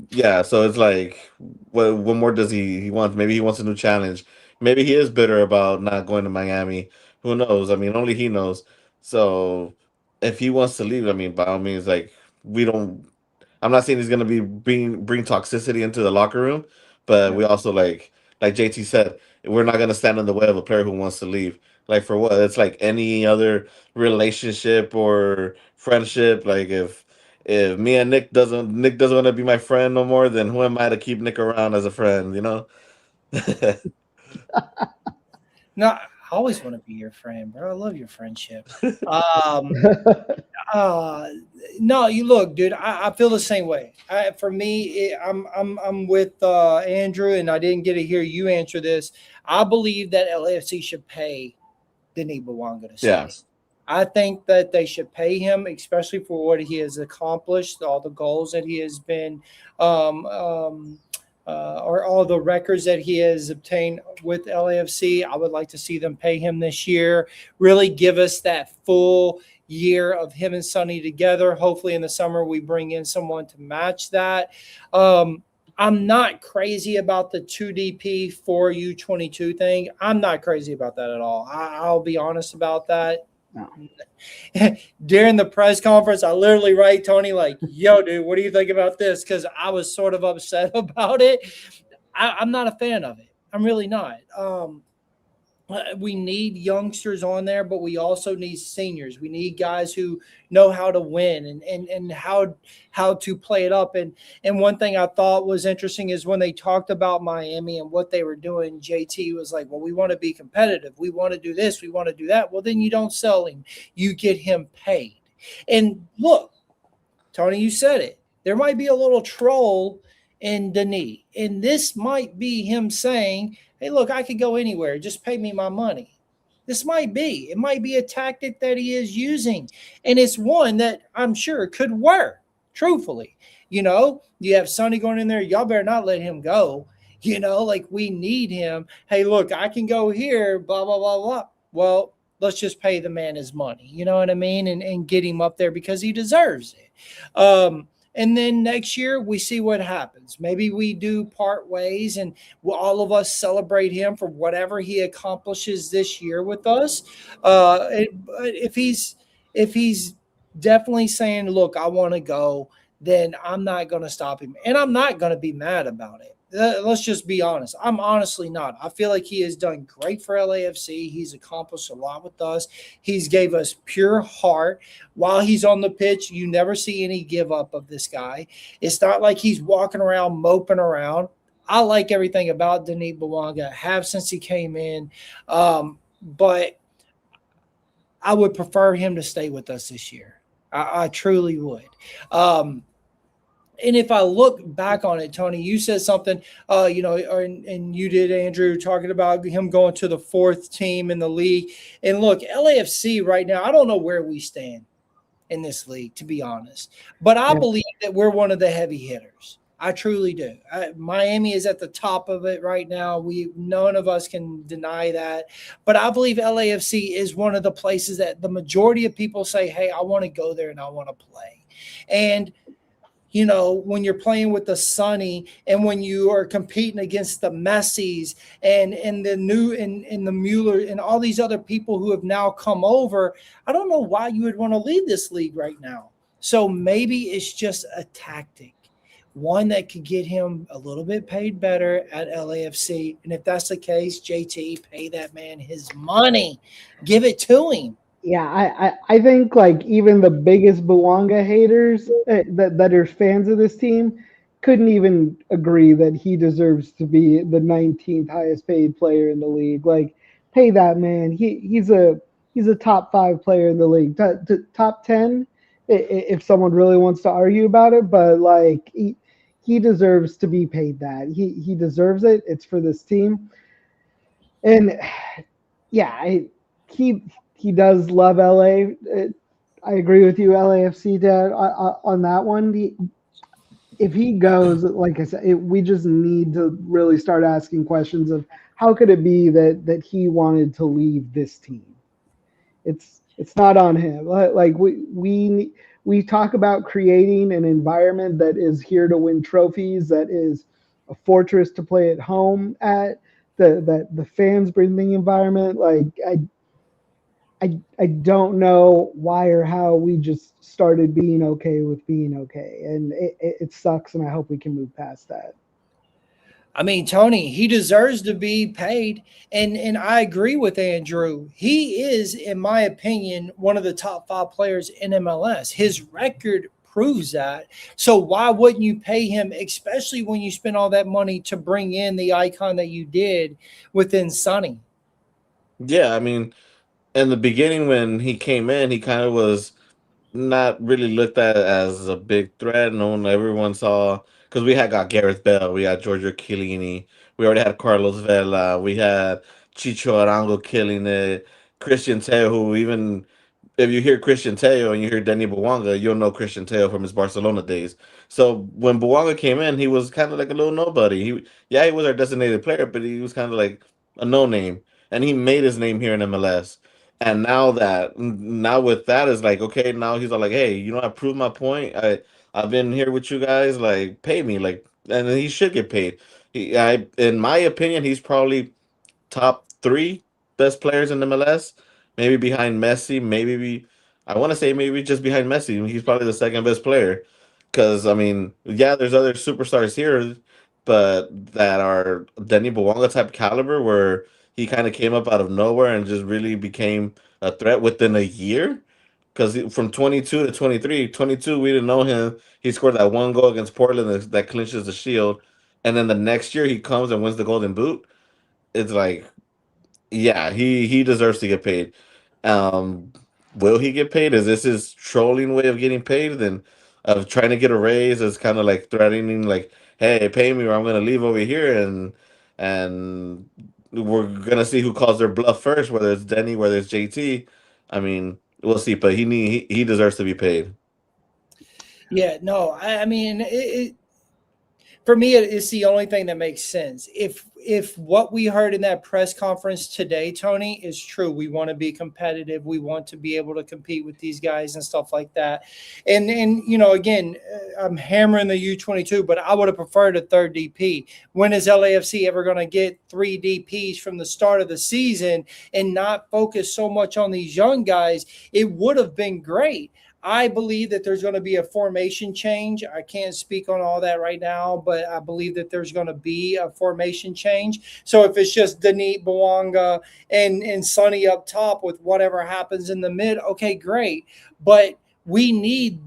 Speaker 4: yeah. So it's like, what more does he want? Maybe he wants a new challenge. Maybe he is bitter about not going to Miami. Who knows? I mean, only he knows. So if he wants to leave, I mean, by all means, like we don't. I'm not saying he's gonna be bring toxicity into the locker room, but
Speaker 2: Yeah.
Speaker 4: we also like JT said, we're not gonna stand in the way of a player who wants to leave. Like for what? It's like any other relationship or friendship. Like if me and Nick doesn't want to be my friend no more, then who am I to keep Nick around as a friend? You know?
Speaker 2: No, I always want to be your friend, bro. I love your friendship. Um, uh, no, you look, dude. I feel the same way. For me, I'm with Andrew, and I didn't get to hear you answer this. I believe that LAFC should pay Denis Bouanga to
Speaker 4: Yeah.
Speaker 2: stay. I think that they should pay him, especially for what he has accomplished, all the goals that he has been, um, um, or all the records that he has obtained with LAFC. I would like to see them pay him this year. Really give us that full year of him and Sonny together. Hopefully, in the summer we bring in someone to match that. I'm not crazy about the 2DP for U22 thing. I'm not crazy about that at all. I'll be honest about that.
Speaker 3: No.
Speaker 2: During the press conference, I literally write Tony like, "Yo, dude, what do you think about this?" Because I was sort of upset about it. I'm not a fan of it. I'm really not. We need youngsters on there, but we also need seniors. We need guys who know how to win and how to play it up. And one thing I thought was interesting is when they talked about Miami and what they were doing, JT was like, well, we want to be competitive. We want to do this. We want to do that. Well, then you don't sell him. You get him paid. And look, Tony, you said it. There might be a little troll in Denis. And this might be him saying, hey, look, I could go anywhere. Just pay me my money. This might be. It might be a tactic that he is using. And it's one that I'm sure could work, truthfully. You have Sonny going in there. Y'all better not let him go. Like we need him. Hey, look, I can go here, blah, blah, blah, blah. Well, let's just pay the man his money. You know what I mean? And get him up there because he deserves it. And then next year, we see what happens. Maybe we do part ways and all of us celebrate him for whatever he accomplishes this year with us. But if he's definitely saying, look, I want to go, then I'm not going to stop him. And I'm not going to be mad about it. Let's just be honest. I'm honestly not. I feel like he has done great for LAFC. He's accomplished a lot with us. He's gave us pure heart. While he's on the pitch, you never see any give up of this guy. It's not like he's walking around moping around. I like everything about Denis Bouanga. Have since he came in. But I would prefer him to stay with us this year. I truly would. And if I look back on it, Tony, you said something, and you did, Andrew, talking about him going to the fourth team in the league. And look, LAFC right now, I don't know where we stand in this league, to be honest. But I believe that we're one of the heavy hitters. I truly do. Miami is at the top of it right now. None of us can deny that. But I believe LAFC is one of the places that the majority of people say, hey, I want to go there and I want to play. And when you're playing with the Sonny and when you are competing against the Messis and the Mueller and all these other people who have now come over, I don't know why you would want to leave this league right now. So maybe it's just a tactic, one that could get him a little bit paid better at LAFC. And if that's the case, JT, pay that man his money. Give it to him.
Speaker 3: Yeah, I think like even the biggest Bouanga haters that are fans of this team couldn't even agree that he deserves to be the 19th highest paid player in the league. Like, pay that man. He's a top 5 player in the league, top 10 if someone really wants to argue about it. But like he deserves to be paid that. He deserves it. It's for this team, and yeah, he does love LA. I agree with you, LAFC, Dad, on that one. If he goes, like I said, we just need to really start asking questions of how could it be that he wanted to leave this team? It's It's not on him. Like we talk about creating an environment that is here to win trophies, that is a fortress to play at home at. That the fans bring the environment. Like I don't know why or how we just started being okay with being okay, and it sucks. And I hope we can move past that.
Speaker 2: I mean, Tony, he deserves to be paid. And I agree with Andrew. He is, in my opinion, one of the top 5 players in MLS. His record proves that. So why wouldn't you pay him, especially when you spend all that money to bring in the icon that you did within Sonny?
Speaker 4: Yeah, I mean, in the beginning when he came in, he kind of was not really looked at as a big threat. No one, everyone saw because we had got Gareth Bell, we had Giorgio Chiellini, we already had Carlos Vela, we had Chicho Arango killing it, Christian Teo, who even if you hear Christian Teo and you hear Denis Bouanga, you'll know Christian Teo from his Barcelona days. So when Bouanga came in, he was kind of like a little nobody. He was our designated player, but he was kind of like a no name, and he made his name here in MLS. And now with that is like okay, now he's all like, hey, I proved my point. I've been here with you guys, like pay me, like, and he should get paid. In my opinion, he's probably top three best players in MLS, maybe behind Messi. I want to say maybe just behind Messi. He's probably the second best player. Because I mean, yeah, there's other superstars here, but that are Denny Bouanga type caliber, where he kind of came up out of nowhere and just really became a threat within a year. Because from 22 to 23, 22 we didn't know him. He scored that one goal against Portland that clinches the Shield, and then the next year he comes and wins the Golden Boot. It's like yeah, he deserves to get paid. Um, will he get paid? Is this his trolling way of getting paid? Then of trying to get a raise is kind of like threatening, like, "Hey, pay me, or I'm gonna leave over here," and we're gonna see who calls their bluff first, whether it's Denny, whether it's JT. I mean, we'll see, but he deserves to be paid.
Speaker 2: Yeah, no, I mean, for me, it's the only thing that makes sense. If what we heard in that press conference today, Tony, is true, we want to be competitive. We want to be able to compete with these guys and stuff like that. And again, I'm hammering the U22, but I would have preferred a third DP. When is LAFC ever going to get 3 DPs from the start of the season and not focus so much on these young guys? It would have been great. I believe that there's going to be a formation change. I can't speak on all that right now, but I believe that there's going to be a formation change. So if it's just Denis Bouanga and Sonny up top with whatever happens in the mid, okay, great. But we need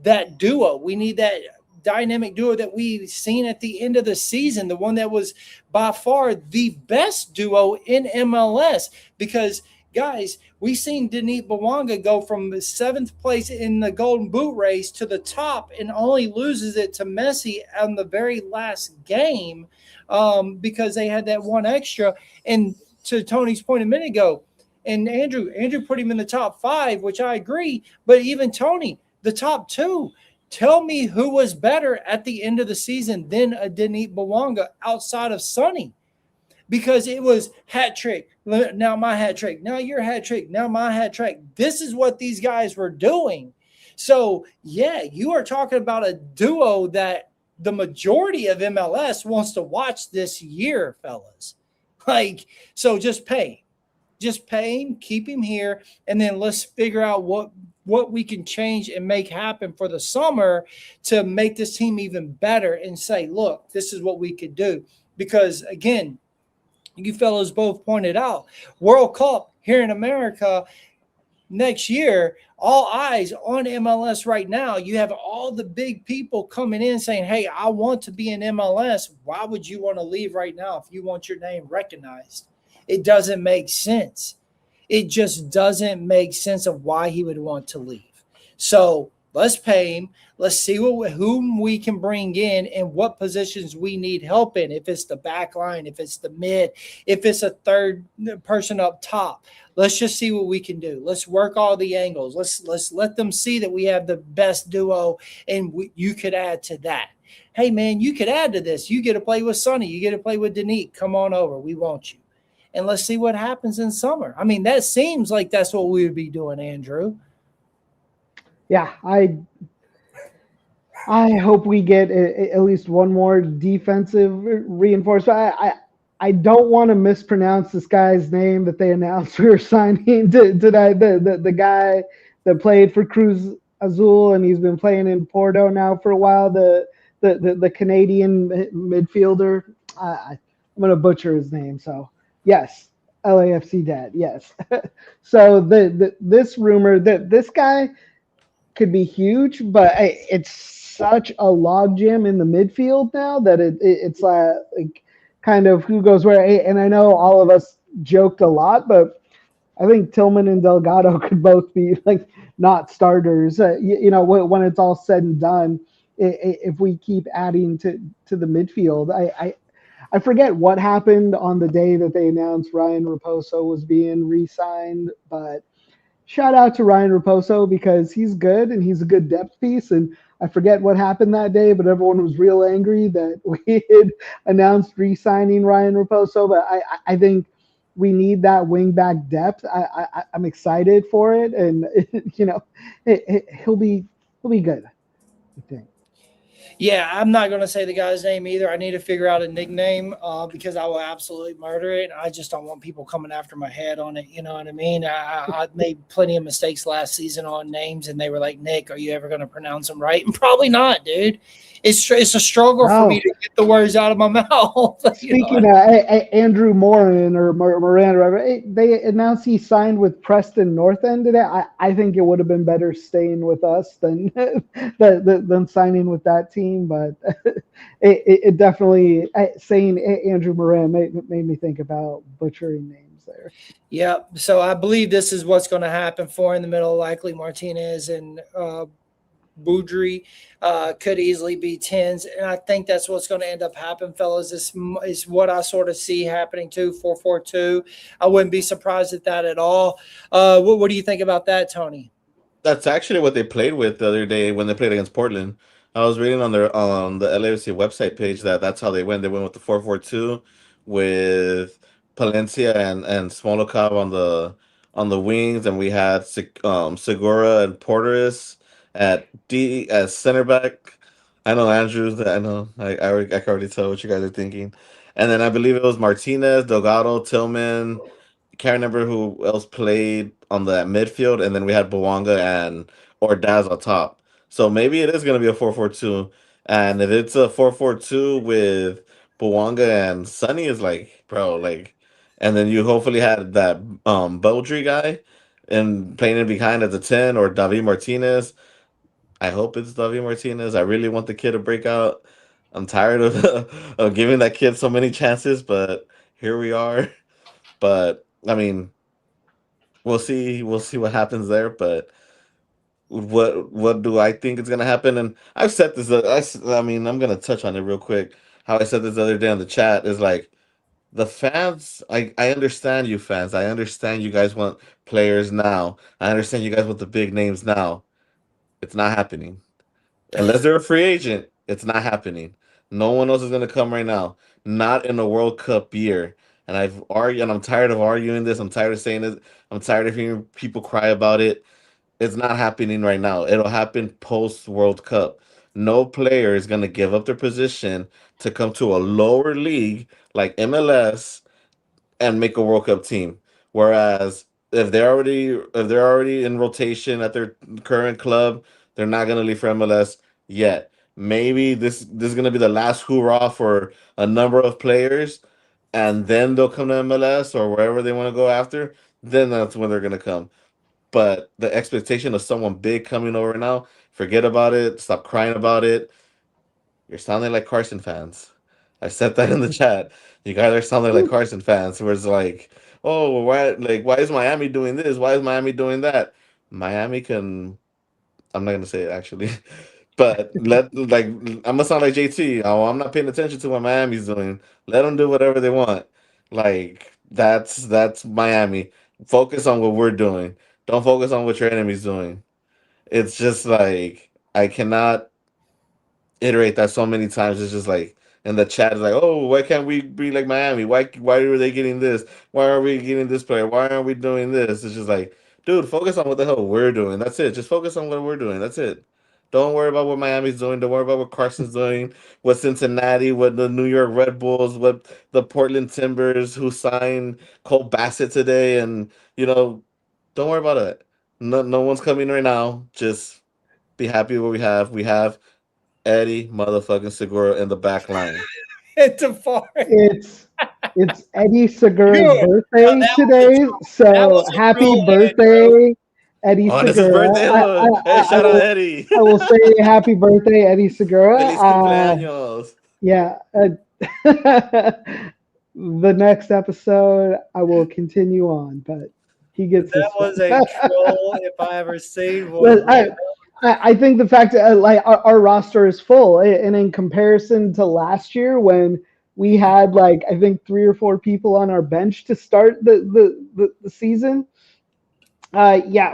Speaker 2: that duo. We need that dynamic duo that we've seen at the end of the season, the one that was by far the best duo in MLS. Because guys, we've seen Denis Bouanga go from 7th place in the Golden Boot race to the top and only loses it to Messi on the very last game because they had that one extra. And to Tony's point a minute ago, and Andrew put him in the top 5, which I agree. But even Tony, the top 2. Tell me who was better at the end of the season than a Denis Bouanga outside of Sonny. Because it was hat trick, now my hat trick, now your hat trick, now my hat trick. This is what these guys were doing. So, yeah, you are talking about a duo that the majority of MLS wants to watch this year, fellas. So just pay. Just pay him, keep him here, and then let's figure out what we can change and make happen for the summer to make this team even better and say, look, this is what we could do. Because, again, you fellows both pointed out, World Cup here in America next year, all eyes on MLS right now. You have all the big people coming in saying, hey, I want to be in MLS. Why would you want to leave right now if you want your name recognized? It doesn't make sense. It just doesn't make sense of why he would want to leave. So let's pay him. Let's see whom we can bring in and what positions we need help in. If it's the back line, if it's the mid, if it's a third person up top. Let's just see what we can do. Let's work all the angles. Let's let them see that we have the best duo, and you could add to that. Hey, man, you could add to this. You get to play with Sonny. You get to play with Denis. Come on over. We want you. and let's see what happens in summer. I mean, that seems like that's what we would be doing, Andrew.
Speaker 3: Yeah, I hope we get at least one more defensive reinforcement. I don't want to mispronounce this guy's name that they announced we were signing tonight. The guy that played for Cruz Azul and he's been playing in Porto now for a while. The Canadian midfielder. I'm going to butcher his name. So yes, LAFC dad. Yes. So this rumor that this guy could be huge, but it's such a logjam in the midfield now that it's like kind of who goes where. And I know all of us joked a lot, but I think Tillman and Delgado could both be like not starters. When it's all said and done, if we keep adding to the midfield, I forget what happened on the day that they announced Ryan Raposo was being re-signed, but shout out to Ryan Raposo because he's good and he's a good depth piece. And I forget what happened that day, but everyone was real angry that we had announced re-signing Ryan Raposo. But I think we need that wing back depth. I'm excited for it, and he'll be good. I think.
Speaker 2: Yeah, I'm not going to say the guy's name either. I need to figure out a nickname because I will absolutely murder it. I just don't want people coming after my head on it. You know what I mean? I made plenty of mistakes last season on names, and they were like, Nick, are you ever going to pronounce them right? And probably not, dude. It's a struggle for me to get the words out of my mouth.
Speaker 3: Speaking of Andrew Moran or Moran, they announced he signed with Preston North End today. I think it would have been better staying with us than signing with that team. But it definitely saying Andrew Moran made me think about butchering names there.
Speaker 2: Yep. So I believe this is what's going to happen. Four in the middle, likely Martinez and Boudry could easily be 10s, and I think that's what's going to end up happening, fellas. This is what I sort of see happening too. 4-4-2. I wouldn't be surprised at that at all. What do you think about that, Tony?
Speaker 4: That's actually what they played with the other day when they played against Portland. I was reading on the LAFC website page that that's how they went. They went with the 4-4-2 with Palencia and Smolokov on the wings, and we had Segura and Porteris at D as center back. I know Andrews. I know. I can already tell what you guys are thinking. And then I believe it was Martinez, Delgado, Tillman. Can't remember who else played on the midfield, and then we had Bouanga and Ordaz on top. So maybe it is going to be a 4-4-2, and if it's a 4-4-2 with Bouanga and Sonny is like, bro, like, and then you hopefully had that Baudry guy and playing it behind as a 10 or David Martinez. I hope it's David Martinez. I really want the kid to break out. I'm tired of of giving that kid so many chances, but here we are. But I mean, we'll see. We'll see what happens there. But what do I think is gonna happen? And I've said this. I mean, I'm gonna touch on it real quick. How I said this the other day on the chat is like the fans. I understand you fans. I understand you guys want players now. I understand you guys want the big names now. It's not happening unless they're a free agent. It's not happening. No one else is gonna come right now. Not in a World Cup year. And I've argued, and I'm tired of arguing this. I'm tired of saying this. I'm tired of hearing people cry about it. It's not happening right now. It'll happen post World Cup. No player is gonna give up their position to come to a lower league like MLS and make a World Cup team. Whereas if they're already in rotation at their current club, they're not gonna leave for MLS yet. Maybe this is gonna be the last hoorah for a number of players, and then they'll come to MLS or wherever they want to go after. Then that's when they're gonna come. But the expectation of someone big coming over now, forget about it. Stop crying about it. You're sounding like Carson fans. I said that in the chat. You guys are sounding like Carson fans, where it's like, oh, well, why is Miami doing this? Why is Miami doing that? Miami can. I'm not gonna say it actually, but I'm gonna sound like JT. Oh, I'm not paying attention to what Miami's doing. Let them do whatever they want. Like that's Miami. Focus on what we're doing. Don't focus on what your enemy's doing. It's just like I cannot iterate that so many times. It's just like and the chat is like, oh, why can't we be like Miami? Why are they getting this? Why are we getting this player? Why aren't we doing this? It's just like, dude, focus on what the hell we're doing. That's it. Just focus on what we're doing. That's it. Don't worry about what Miami's doing. Don't worry about what Carson's doing, what Cincinnati, what the New York Red Bulls, what the Portland Timbers, who signed Cole Bassett today, and don't worry about it. No one's coming right now. Just be happy with what we have. We have Eddie motherfucking Segura in the back line.
Speaker 2: It's a far.
Speaker 3: It's Eddie Segura's
Speaker 2: Good.
Speaker 3: birthday
Speaker 2: That
Speaker 3: today, so
Speaker 2: was a
Speaker 3: happy
Speaker 2: real
Speaker 3: birthday, Eddie
Speaker 4: On his
Speaker 3: Segura.
Speaker 4: birthday. Hey, shout out Eddie.
Speaker 3: I will say happy birthday, Eddie Segura.
Speaker 4: Feliz cumpleaños.
Speaker 3: Yeah. The next episode, I will continue on, but he gets
Speaker 2: That
Speaker 3: this
Speaker 2: was
Speaker 3: one.
Speaker 2: a troll if I ever seen
Speaker 3: But
Speaker 2: one.
Speaker 3: I think the fact that like our roster is full, and in comparison to last year when we had like I think 3 or 4 people on our bench to start the season, yeah,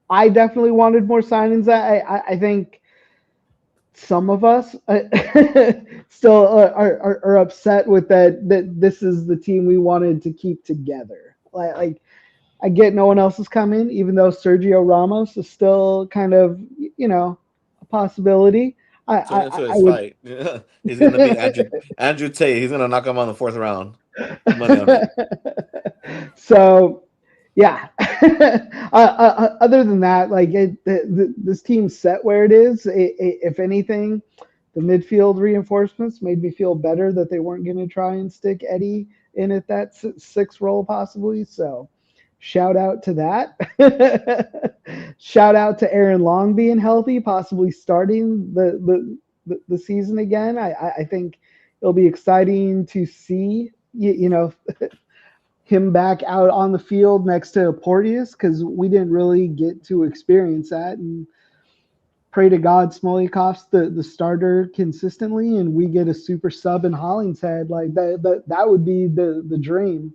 Speaker 3: I definitely wanted more signings. I think some of us still are upset with that this is the team we wanted to keep together. Like I get no one else is coming, even though Sergio Ramos is still kind of, a possibility.
Speaker 4: Turn
Speaker 3: I
Speaker 4: into his
Speaker 3: would.
Speaker 4: fight. He's gonna beat Andrew Tate. He's gonna knock him on the 4th round. Money on it.
Speaker 3: So, yeah. Other than that, like this team's set where it is. If anything, the midfield reinforcements made me feel better that they weren't going to try and stick Eddie in at that 6 role possibly. So, shout out to that. Shout out to Aaron Long being healthy, possibly starting the season again. I think it'll be exciting to see him back out on the field next to Porteous, because we didn't really get to experience that. And pray to God Smolyakov's the starter consistently, and we get a super sub in Hollingshead. Like that would be the dream.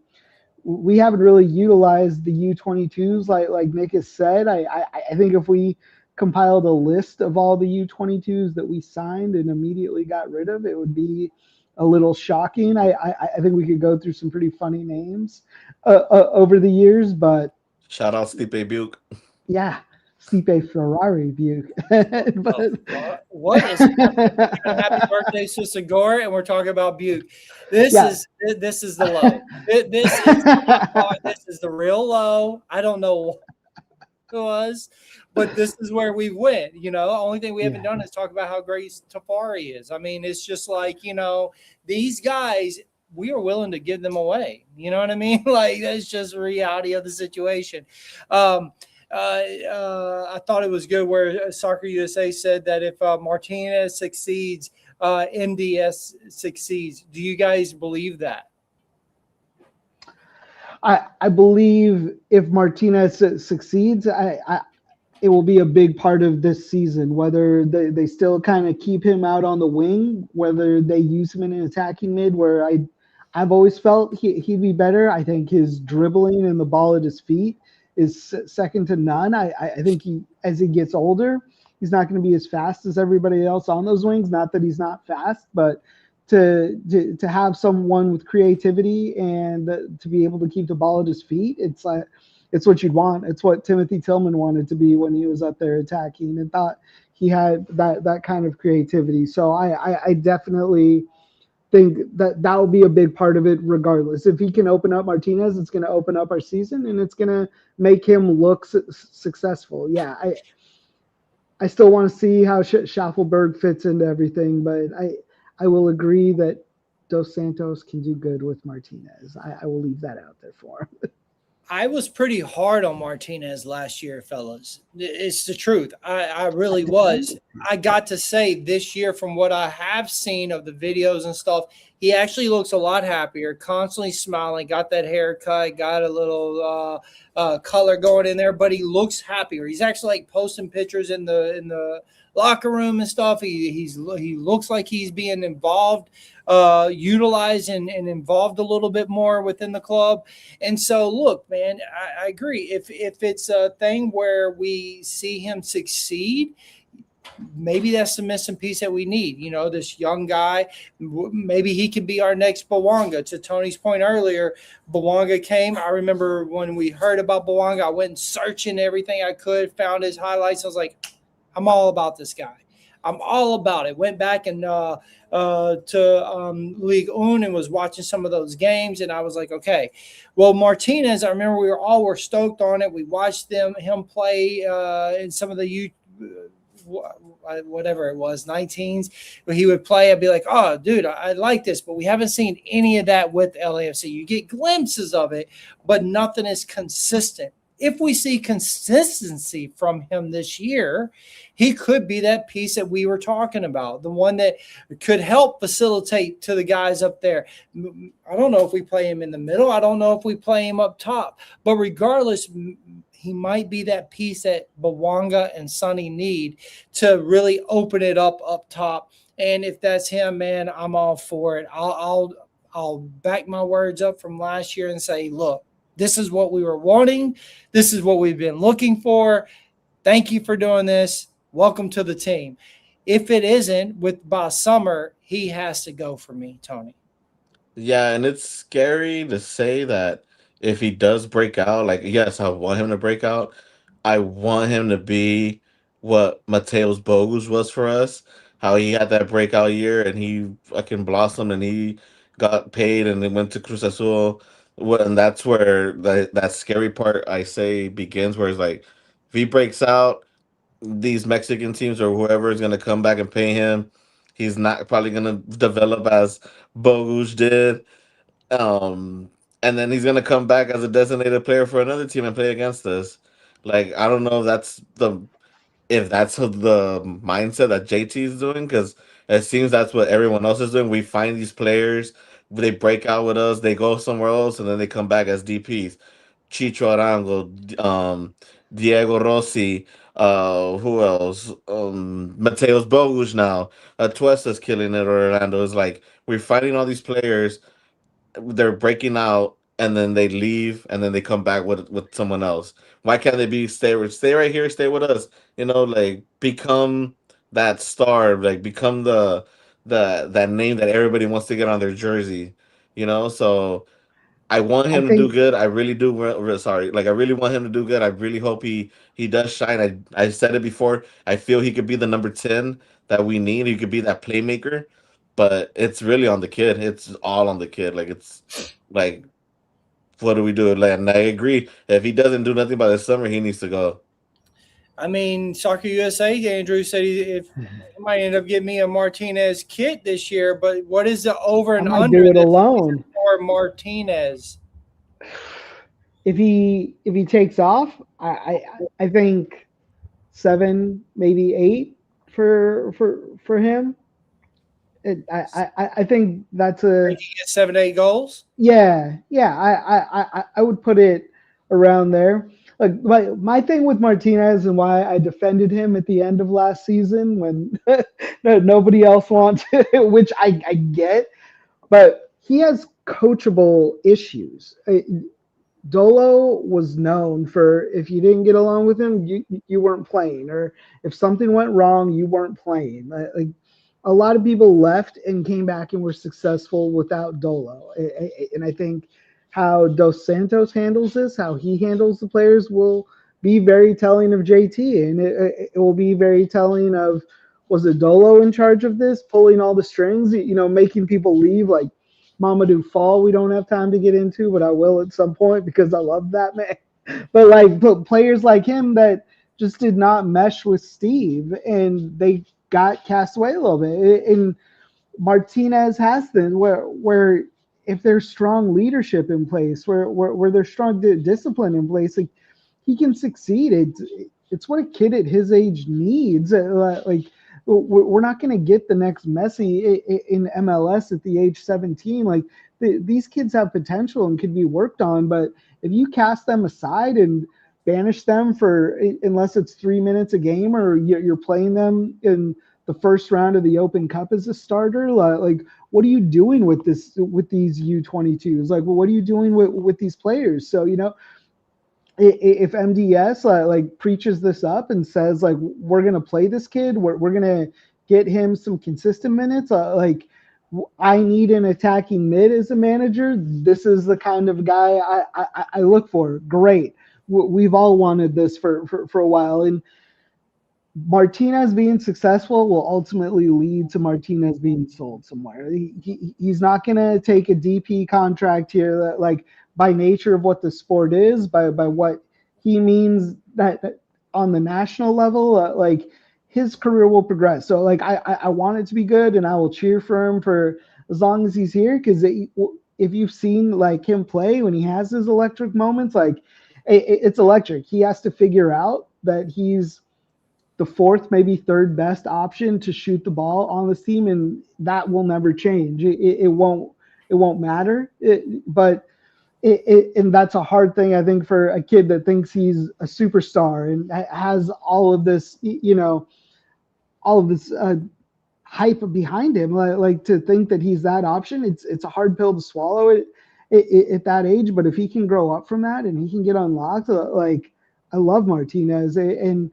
Speaker 3: We haven't really utilized the U22s like Nick has said. I think if we compiled a list of all the U22s that we signed and immediately got rid of, it would be a little shocking. I think we could go through some pretty funny names over the years, but
Speaker 4: shout out Stipe Buke.
Speaker 3: Yeah, Stipe Ferrari Buke. But
Speaker 2: what is happy birthday to Segura, and we're talking about Buke. This is the low. This is the real low. I don't know what it was, but this is where we went. The only thing we haven't done is talk about how great Tafari is. I mean, it's just like, these guys, we are willing to give them away. You know what I mean? Like, that's just the reality of the situation. I thought it was good where Soccer USA said that if Martinez succeeds, MDS succeeds. Do you guys believe that?
Speaker 3: I believe if Martinez succeeds, it will be a big part of this season, whether they still kind of keep him out on the wing, whether they use him in an attacking mid, where I've always felt he'd be better. I think his dribbling and the ball at his feet is second to none. I think as he gets older, he's not going to be as fast as everybody else on those wings. Not that he's not fast, but to have someone with creativity and to be able to keep the ball at his feet, it's what you'd want. It's what Timothy Tillman wanted to be when he was up there attacking, and thought he had that kind of creativity. So I definitely think that will be a big part of it regardless. If he can open up Martinez, it's going to open up our season, and it's going to make him look successful. Yeah, I still want to see how Schaffelberg fits into everything, but I will agree that Dos Santos can do good with Martinez. I will leave that out there for him.
Speaker 2: I was pretty hard on Martinez last year, fellas. It's the truth. I really was. I got to say this year, from what I have seen of the videos and stuff, he actually looks a lot happier, constantly smiling, got that haircut, got a little color going in there, but he looks happier. He's actually like posting pictures in the locker room and stuff. He looks like he's being involved, utilized and involved a little bit more within the club. And so, look, man, I agree. If it's a thing where we see him succeed, maybe that's the missing piece that we need. This young guy, maybe he can be our next Bouanga. To Tony's point earlier, Bouanga came. I remember when we heard about Bouanga, I went searching everything I could, found his highlights. I was like, I'm all about this guy. I'm all about it. Went back and to League One and was watching some of those games, and I was like, okay. Well, Martinez, I remember we were stoked on it. We watched him play in some of the whatever it was, 19s, but he would play. I'd be like, oh, dude, I like this, but we haven't seen any of that with LAFC. You get glimpses of it, but nothing is consistent. If we see consistency from him this year, he could be that piece that we were talking about, the one that could help facilitate to the guys up there. I don't know if we play him in the middle. I don't know if we play him up top. But regardless, he might be that piece that Bouanga and Sonny need to really open it up top. And if that's him, man, I'm all for it. I'll back my words up from last year and say, look, this is what we were wanting. This is what we've been looking for. Thank you for doing this. Welcome to the team. If it isn't, by summer, he has to go for me, Tony.
Speaker 4: Yeah, and it's scary to say that if he does break out, like, yes, I want him to break out. I want him to be what Mateus Bogus was for us. How he had that breakout year and he fucking blossomed and he got paid and then went to Cruz Azul. And that's where that scary part I say begins, where it's like, if he breaks out, these Mexican teams or whoever is going to come back and pay him. He's not probably going to develop as Bogus did. Um, and then he's gonna come back as a designated player for another team and play against us. Like, I don't know if that's the mindset that JT is doing, because it seems that's what everyone else is doing. We find these players, they break out with us, they go somewhere else, and then they come back as DPs. Chicho Arango, Diego Rossi, who else? Mateus Bogus now. Tuesta's killing it. Orlando is like, we're finding all these players, they're breaking out and then they leave and then they come back with someone else. Why can't they stay right here, stay with us? Like, become that star, like become that name that everybody wants to get on their jersey. So I want
Speaker 3: I
Speaker 4: him to do
Speaker 3: think
Speaker 4: good. I really do. Sorry, like, I really want him to do good. I really hope he does shine. I said it before. I feel he could be the number 10 that we need. He could be that playmaker, but it's really on the kid. It's all on the kid. Like, it's like, what do we do? Like, and I agree. If he doesn't do nothing by the summer, he needs to go.
Speaker 2: I mean, Soccer USA, Andrew said he might end up getting me a Martinez kit this year, but what is the over and
Speaker 3: might
Speaker 2: under
Speaker 3: do it
Speaker 2: this
Speaker 3: alone.
Speaker 2: season for Martinez?
Speaker 3: If he takes off, I think 7, maybe 8 for him. I think that's a
Speaker 2: Think he gets 7 to 8 goals.
Speaker 3: yeah. I would put it around there. Like, my thing with Martinez and why I defended him at the end of last season when nobody else wants it, which I get, but he has coachable issues. Dolo was known for, if you didn't get along with him, you weren't playing, or if something went wrong, you weren't playing. Like, a lot of people left and came back and were successful without Dolo. And I think how Dos Santos handles this, how he handles the players, will be very telling of JT, and it will be very telling of, was it Dolo in charge of this, pulling all the strings, making people leave, like Mamadou Fall, we don't have time to get into, but I will at some point because I love that man. But like, players like him that just did not mesh with Steve, and they got cast away a little bit. And Martinez has them where if there's strong leadership in place, where there's strong discipline in place, like, he can succeed. It's what a kid at his age needs. Like, we're not going to get the next Messi in MLS at the age 17. Like, these kids have potential and could be worked on, but if you cast them aside and banish them unless it's 3 minutes a game, or you're playing them in the first round of the Open Cup as a starter, like, what are you doing with these U22s? Like, what are you doing with these players? So, if MDS like preaches this up and says like we're gonna play this kid, we're gonna get him some consistent minutes, like I need an attacking mid as a manager. This is the kind of guy I look for. Great. We've all wanted this for a while. And Martinez being successful will ultimately lead to Martinez being sold somewhere. He's not going to take a DP contract here that, like, by nature of what the sport is, by what he means that on the national level, like his career will progress. So, like, I want it to be good, and I will cheer for him for as long as he's here. Because if you've seen like him play when he has his electric moments, like it's electric. He has to figure out that he's the fourth, maybe third best option to shoot the ball on this team, and that will never change. It won't matter. And that's a hard thing, I think, for a kid that thinks he's a superstar and has all of this, hype behind him. Like to think that he's that option, it's a hard pill to swallow at that age. But if he can grow up from that and he can get unlocked, like I love Martinez, and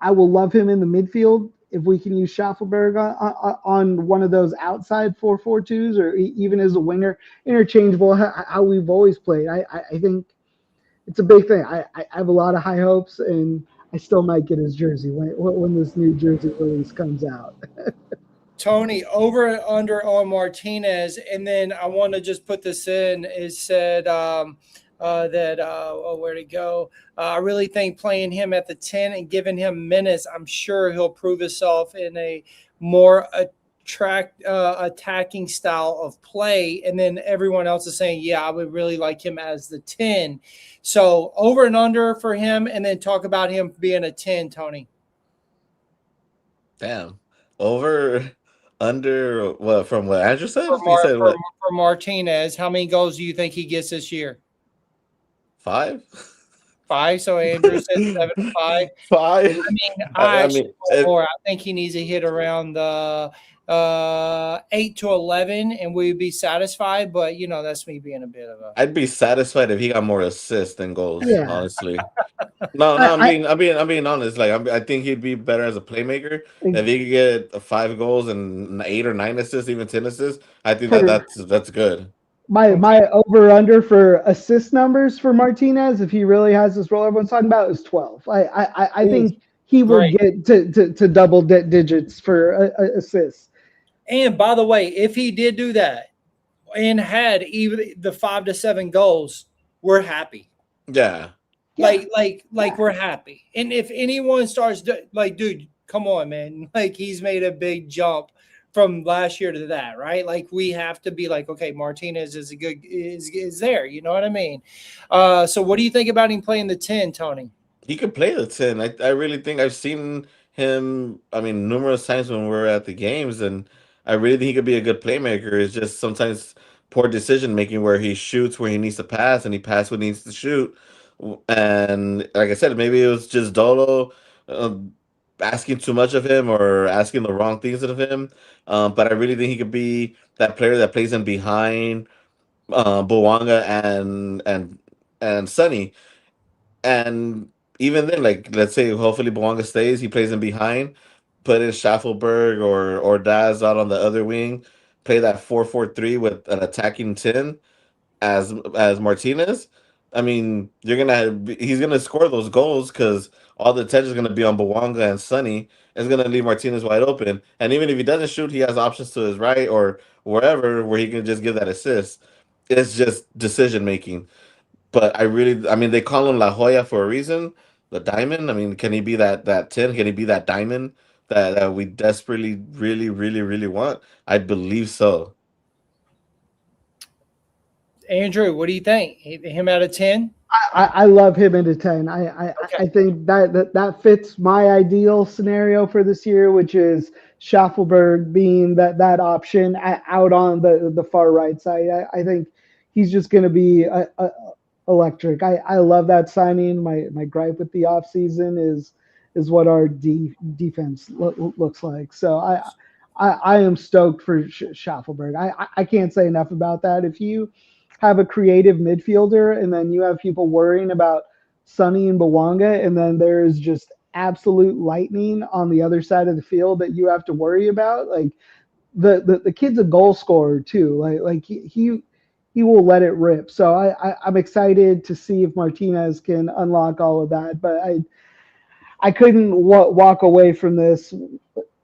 Speaker 3: I will love him in the midfield if we can use Schaffelberg on one of those outside 4-4-2s or even as a winger, interchangeable, how we've always played. I think it's a big thing. I have a lot of high hopes, and I still might get his jersey when this new jersey release comes out.
Speaker 2: Tony, over and under on Martinez, and then I want to just put this in. It said where'd it go? I really think playing him at the 10 and giving him minutes, I'm sure he'll prove himself in a more attacking style of play. And then everyone else is saying, yeah, I would really like him as the 10. So over and under for him, and then talk about him being a 10, Tony.
Speaker 4: Damn. Over, under, what, from what Andrew said? He said
Speaker 2: For
Speaker 4: what?
Speaker 2: Martinez, how many goals do you think he gets this year?
Speaker 4: 5?
Speaker 2: 5. So Andrew said 7 to 5.
Speaker 4: 5?
Speaker 2: I mean,
Speaker 4: I mean,
Speaker 2: more. I think he needs to hit around the 8 to 11, and we'd be satisfied. But that's me being a bit of a.
Speaker 4: I'd be satisfied if he got more assists than goals.
Speaker 3: Yeah.
Speaker 4: Honestly, no, I'm being honest. Like, I think he'd be better as a playmaker if he could get 5 goals and 8 or 9 assists, even 10 assists. I think that's good.
Speaker 3: My over under for assist numbers for Martinez, if he really has this role everyone's talking about, is 12. I think he will get to double digits for assists.
Speaker 2: And by the way, if he did do that and had even the 5 to 7 goals, we're happy.
Speaker 4: Yeah.
Speaker 2: Like we're happy. And if anyone starts dude, come on, man. Like, he's made a big jump from last year to that, right? Like, we have to be like, okay, Martinez is there. You know what I mean? So what do you think about him playing the 10, Tony?
Speaker 4: He could play the 10. I really think I've seen him, numerous times when we're at the games, and I really think he could be a good playmaker. It's just sometimes poor decision making where he shoots where he needs to pass and he passes when he needs to shoot. And like I said, maybe it was just Dolo asking too much of him or asking the wrong things of him. But I really think he could be that player that plays in behind Bouanga and Sonny. And even then, like, let's say hopefully Bouanga stays, he plays in behind, put in Schaffelberg or Daz out on the other wing, play that 4-4-3 with an attacking 10 as Martinez. He's gonna score those goals because all the attention is gonna be on Bouanga and Sonny. It's gonna leave Martinez wide open, and even if he doesn't shoot, he has options to his right or wherever where he can just give that assist. It's just decision making. But they call him La Joya for a reason. The diamond. Can he be that 10? Can he be that diamond that we desperately, really, really, really want? I believe so.
Speaker 2: Andrew, what do you think? Him out of 10?
Speaker 3: I love him into 10. I think that fits my ideal scenario for this year, which is Schaffelberg being that option out on the far right side. I think he's just going to be electric. I love that signing. My gripe with the offseason is what our defense looks like. So I am stoked for Schaffelberg. I can't say enough about that. If you have a creative midfielder, and then you have people worrying about Sonny and Bouanga, and then there's just absolute lightning on the other side of the field that you have to worry about. Like the kid's a goal scorer too. Like he will let it rip. So I'm excited to see if Martinez can unlock all of that. But I couldn't walk away from this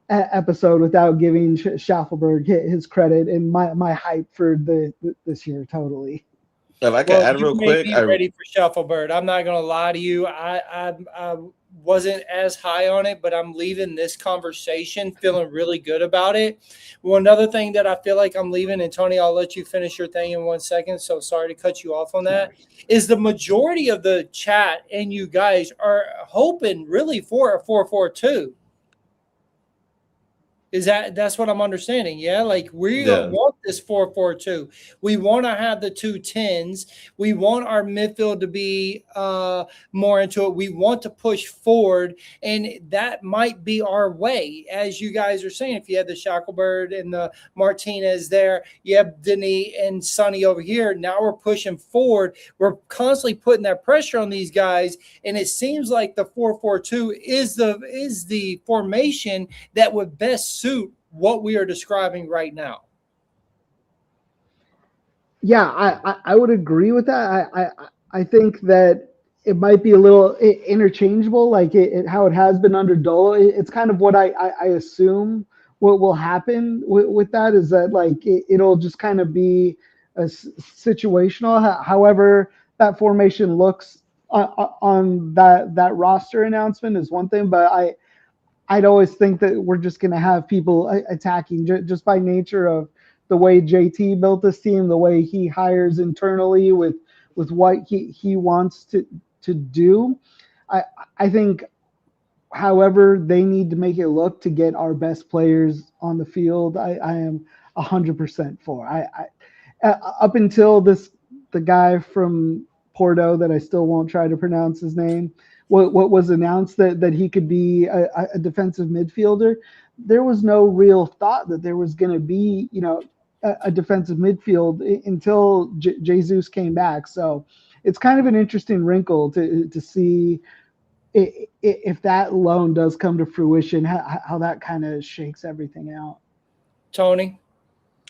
Speaker 3: episode without giving Schaffelberg his credit and my hype for this year totally.
Speaker 4: If I could add
Speaker 2: you
Speaker 4: real
Speaker 2: may
Speaker 4: quick,
Speaker 2: be ready for Shufflebird. I'm not going to lie to you. I wasn't as high on it, but I'm leaving this conversation feeling really good about it. Well, another thing that I feel like I'm leaving, and Tony, I'll let you finish your thing in 1 second, so sorry to cut you off on that, is the majority of the chat and you guys are hoping really for a 4-4-2. That's what I'm understanding? Yeah, like we want this 4-4-2. We want to have the 2 10s. We want our midfield to be more into it. We want to push forward, and that might be our way, as you guys are saying. If you have the Shackelberg and the Martinez there, you have Denis and Sonny over here. Now we're pushing forward. We're constantly putting that pressure on these guys, and it seems like the 4-4-2 is the formation that would best suit what we are describing right now.
Speaker 3: Yeah, I would agree with that. I think that it might be a little interchangeable, like how it has been under Dolo. It's kind of what I assume what will happen with that is that like it'll just kind of be a situational. However, that formation looks on that roster announcement is one thing, but I'd always think that we're just going to have people attacking just by nature of the way JT built this team, the way he hires internally with what he wants to do. I think, however, they need to make it look to get our best players on the field. I am 100% for. Up until the guy from Porto that I still won't try to pronounce his name, what was announced that he could be a defensive midfielder, there was no real thought that there was going to be, a defensive midfield until Jesus came back. So it's kind of an interesting wrinkle to see if that loan does come to fruition, how that kind of shakes everything out.
Speaker 2: Tony?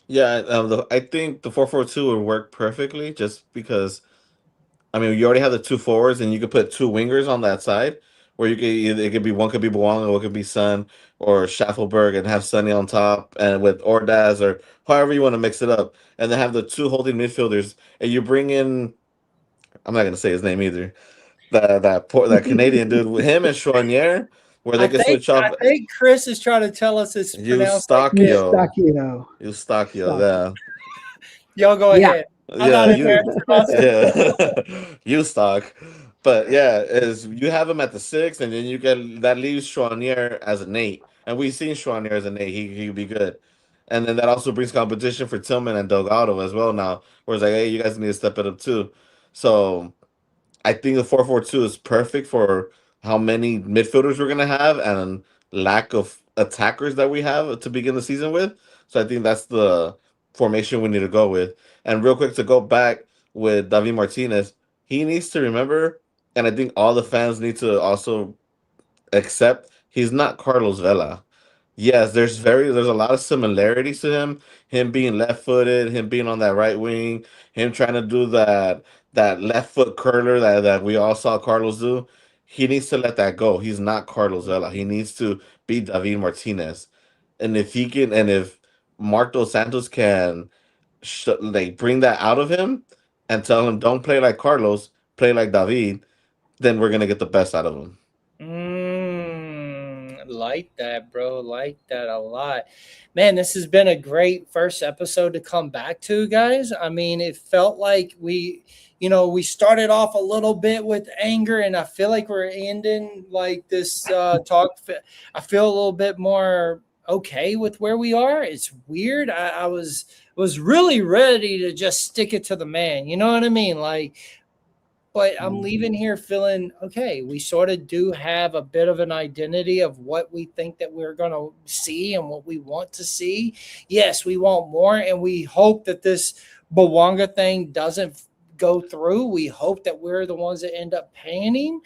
Speaker 4: Yeah, I think the 4-4-2 would work perfectly just because I mean, you already have the 2 forwards, and you could put 2 wingers on that side, where it could be one could be Bouanga, one could be Son or Schaffelberg, and have Sonny on top, and with Ordaz or however you want to mix it up, and then have the 2 holding midfielders, and you bring in, I'm not gonna say his name either, that Canadian dude with him and Chouanier, where they can switch off.
Speaker 2: I think Chris is trying to tell us it's pronounced like this.
Speaker 3: Eustachio.
Speaker 4: Yeah.
Speaker 2: Y'all go ahead.
Speaker 4: You stock. But yeah, is you have him at the 6, and then you get that leaves Chouanier as an 8. And we've seen Chouanier as an 8. He'd be good. And then that also brings competition for Tillman and Delgado as well now. Where it's like, hey, you guys need to step it up too. So I think the 4-4-2 is perfect for how many midfielders we're gonna have and lack of attackers that we have to begin the season with. So I think that's the formation we need to go with. And real quick to go back with David Martinez, he needs to remember, and I think all the fans need to also accept, he's not Carlos Vela. Yes, there's a lot of similarities to him being left-footed, him being on that right wing, him trying to do that left foot curler that we all saw Carlos do. He needs to let that go. He's not Carlos Vela. He needs to be David Martinez. And if Marc Dos Santos can bring that out of him and tell him, don't play like Carlos, play like David, then we're gonna get the best out of him.
Speaker 2: Like that, bro. Like that a lot. Man, this has been a great first episode to come back to, guys. I mean, it felt like we started off a little bit with anger, and I feel like we're ending like this talk. I feel a little bit more okay with where we are. It's weird. I was really ready to just stick it to the man. You know what I mean? Like, But I'm leaving here feeling, okay, we sort of do have a bit of an identity of what we think that we're going to see and what we want to see. Yes, we want more, and we hope that this Bouanga thing doesn't go through. We hope that we're the ones that end up paying him.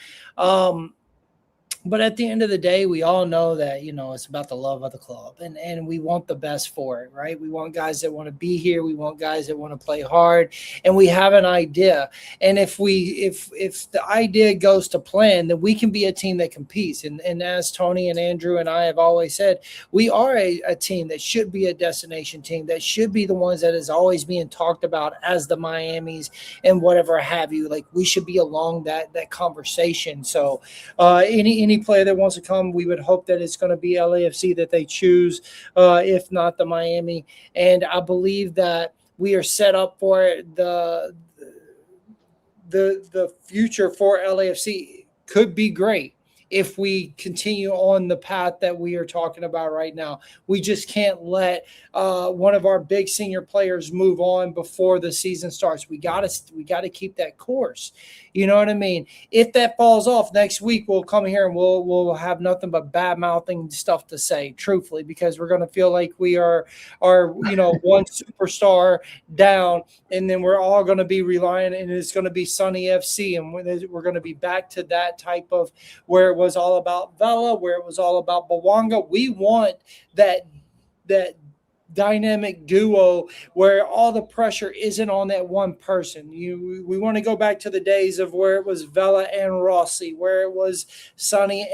Speaker 2: But at the end of the day, we all know that, it's about the love of the club, and we want the best for it, right? We want guys that want to be here. We want guys that want to play hard, and we have an idea. And if the idea goes to plan, then we can be a team that competes. And as Tony and Andrew and I have always said, we are a team that should be a destination team, that should be the ones that is always being talked about as the Miamis and whatever have you. Like, we should be along that conversation. So any player that wants to come, we would hope that it's going to be LAFC that they choose, if not the Miami. And I believe that we are set up for the future for LAFC could be great if we continue on the path that we are talking about right now. We just can't let one of our big senior players move on before the season starts. We got to keep that course. You know what I mean? If that falls off next week, we'll come here and we'll have nothing but bad mouthing stuff to say, truthfully, because we're going to feel like we are one superstar down, and then we're all going to be relying, and it's going to be Sonny FC, and we're going to be back to that type of where it was all about Vela, where it was all about Bouanga. We want that dynamic duo where all the pressure isn't on that one person. We want to go back to the days of where it was Vela and Rossi, where it was Sonny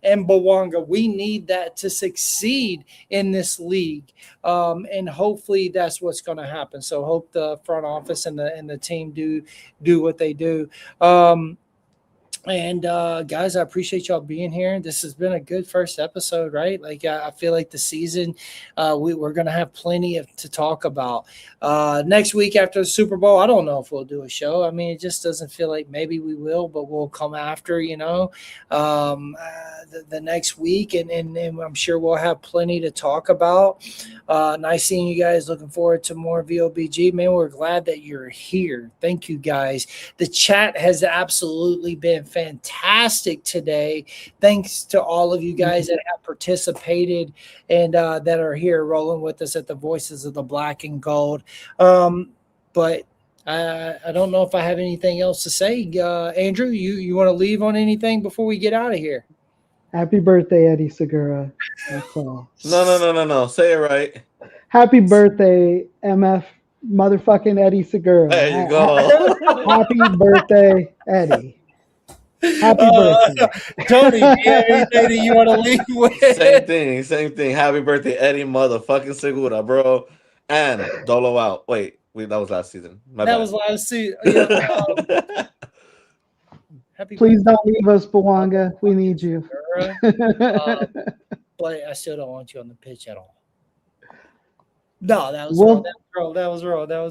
Speaker 2: and Bouanga. We need that to succeed in this league, and hopefully that's what's going to happen. So hope the front office and the team do what they do. And guys, I appreciate y'all being here. This has been a good first episode, right? Like, I feel like the season, we're going to have plenty to talk about. Next week after the Super Bowl, I don't know if we'll do a show. I mean, it just doesn't feel like maybe we will, but we'll come after, the next week, and I'm sure we'll have plenty to talk about. Nice seeing you guys. Looking forward to more VOBG. Man, we're glad that you're here. Thank you, guys. The chat has absolutely been fantastic today. Thanks to all of you guys that have participated and that are here rolling with us at the Voices of the Black and Gold. But I don't know if I have anything else to say. Andrew, you want to leave on anything before we get out of here?
Speaker 3: Happy birthday, Eddie Segura. That's all.
Speaker 4: No. Say it right.
Speaker 3: Happy birthday, MF motherfucking Eddie Segura.
Speaker 4: There you go.
Speaker 3: Happy birthday, Eddie. Happy birthday.
Speaker 2: Tony, anything that you want to leave with?
Speaker 4: Same thing. Happy birthday, Eddie motherfucking Segura, bro. And Dolo out. Wait, that was last season.
Speaker 2: That was last season.
Speaker 3: Please don't leave us, Bouanga. We need you.
Speaker 2: But I still don't want you on the pitch at all. No, that was wrong. That was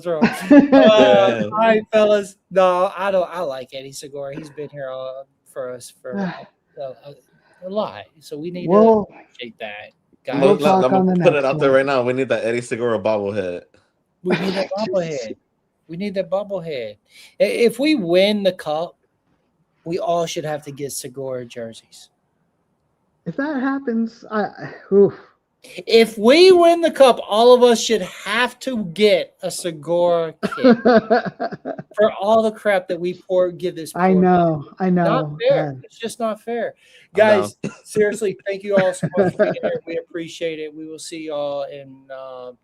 Speaker 2: wrong. All right, fellas. No, I don't. I like Eddie Segura. He's been here for us for a lot. So we need to appreciate that. Guys,
Speaker 3: We'll talk
Speaker 4: I'm
Speaker 3: on the
Speaker 4: gonna put
Speaker 3: next
Speaker 4: it out there
Speaker 3: one.
Speaker 4: right now. We need that Eddie Segura bobblehead.
Speaker 2: we need that bobblehead. We need that bobblehead. If we win the cup, we all should have to get Segura jerseys.
Speaker 3: If that happens,
Speaker 2: If we win the cup, all of us should have to get a Segura kit for all the crap that we give this.
Speaker 3: I know.
Speaker 2: Not fair.
Speaker 3: Man.
Speaker 2: It's just not fair. Guys, seriously, thank you all so much for being here. We appreciate it. We will see y'all in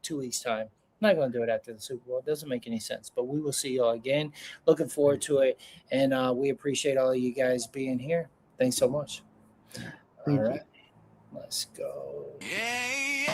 Speaker 2: 2 weeks' time. I'm not going to do it after the Super Bowl. It doesn't make any sense, but we will see y'all again. Looking forward to it, and we appreciate all of you guys being here. Thanks so much.
Speaker 3: Thank
Speaker 2: All
Speaker 3: you.
Speaker 2: right. Let's go.
Speaker 1: Yeah.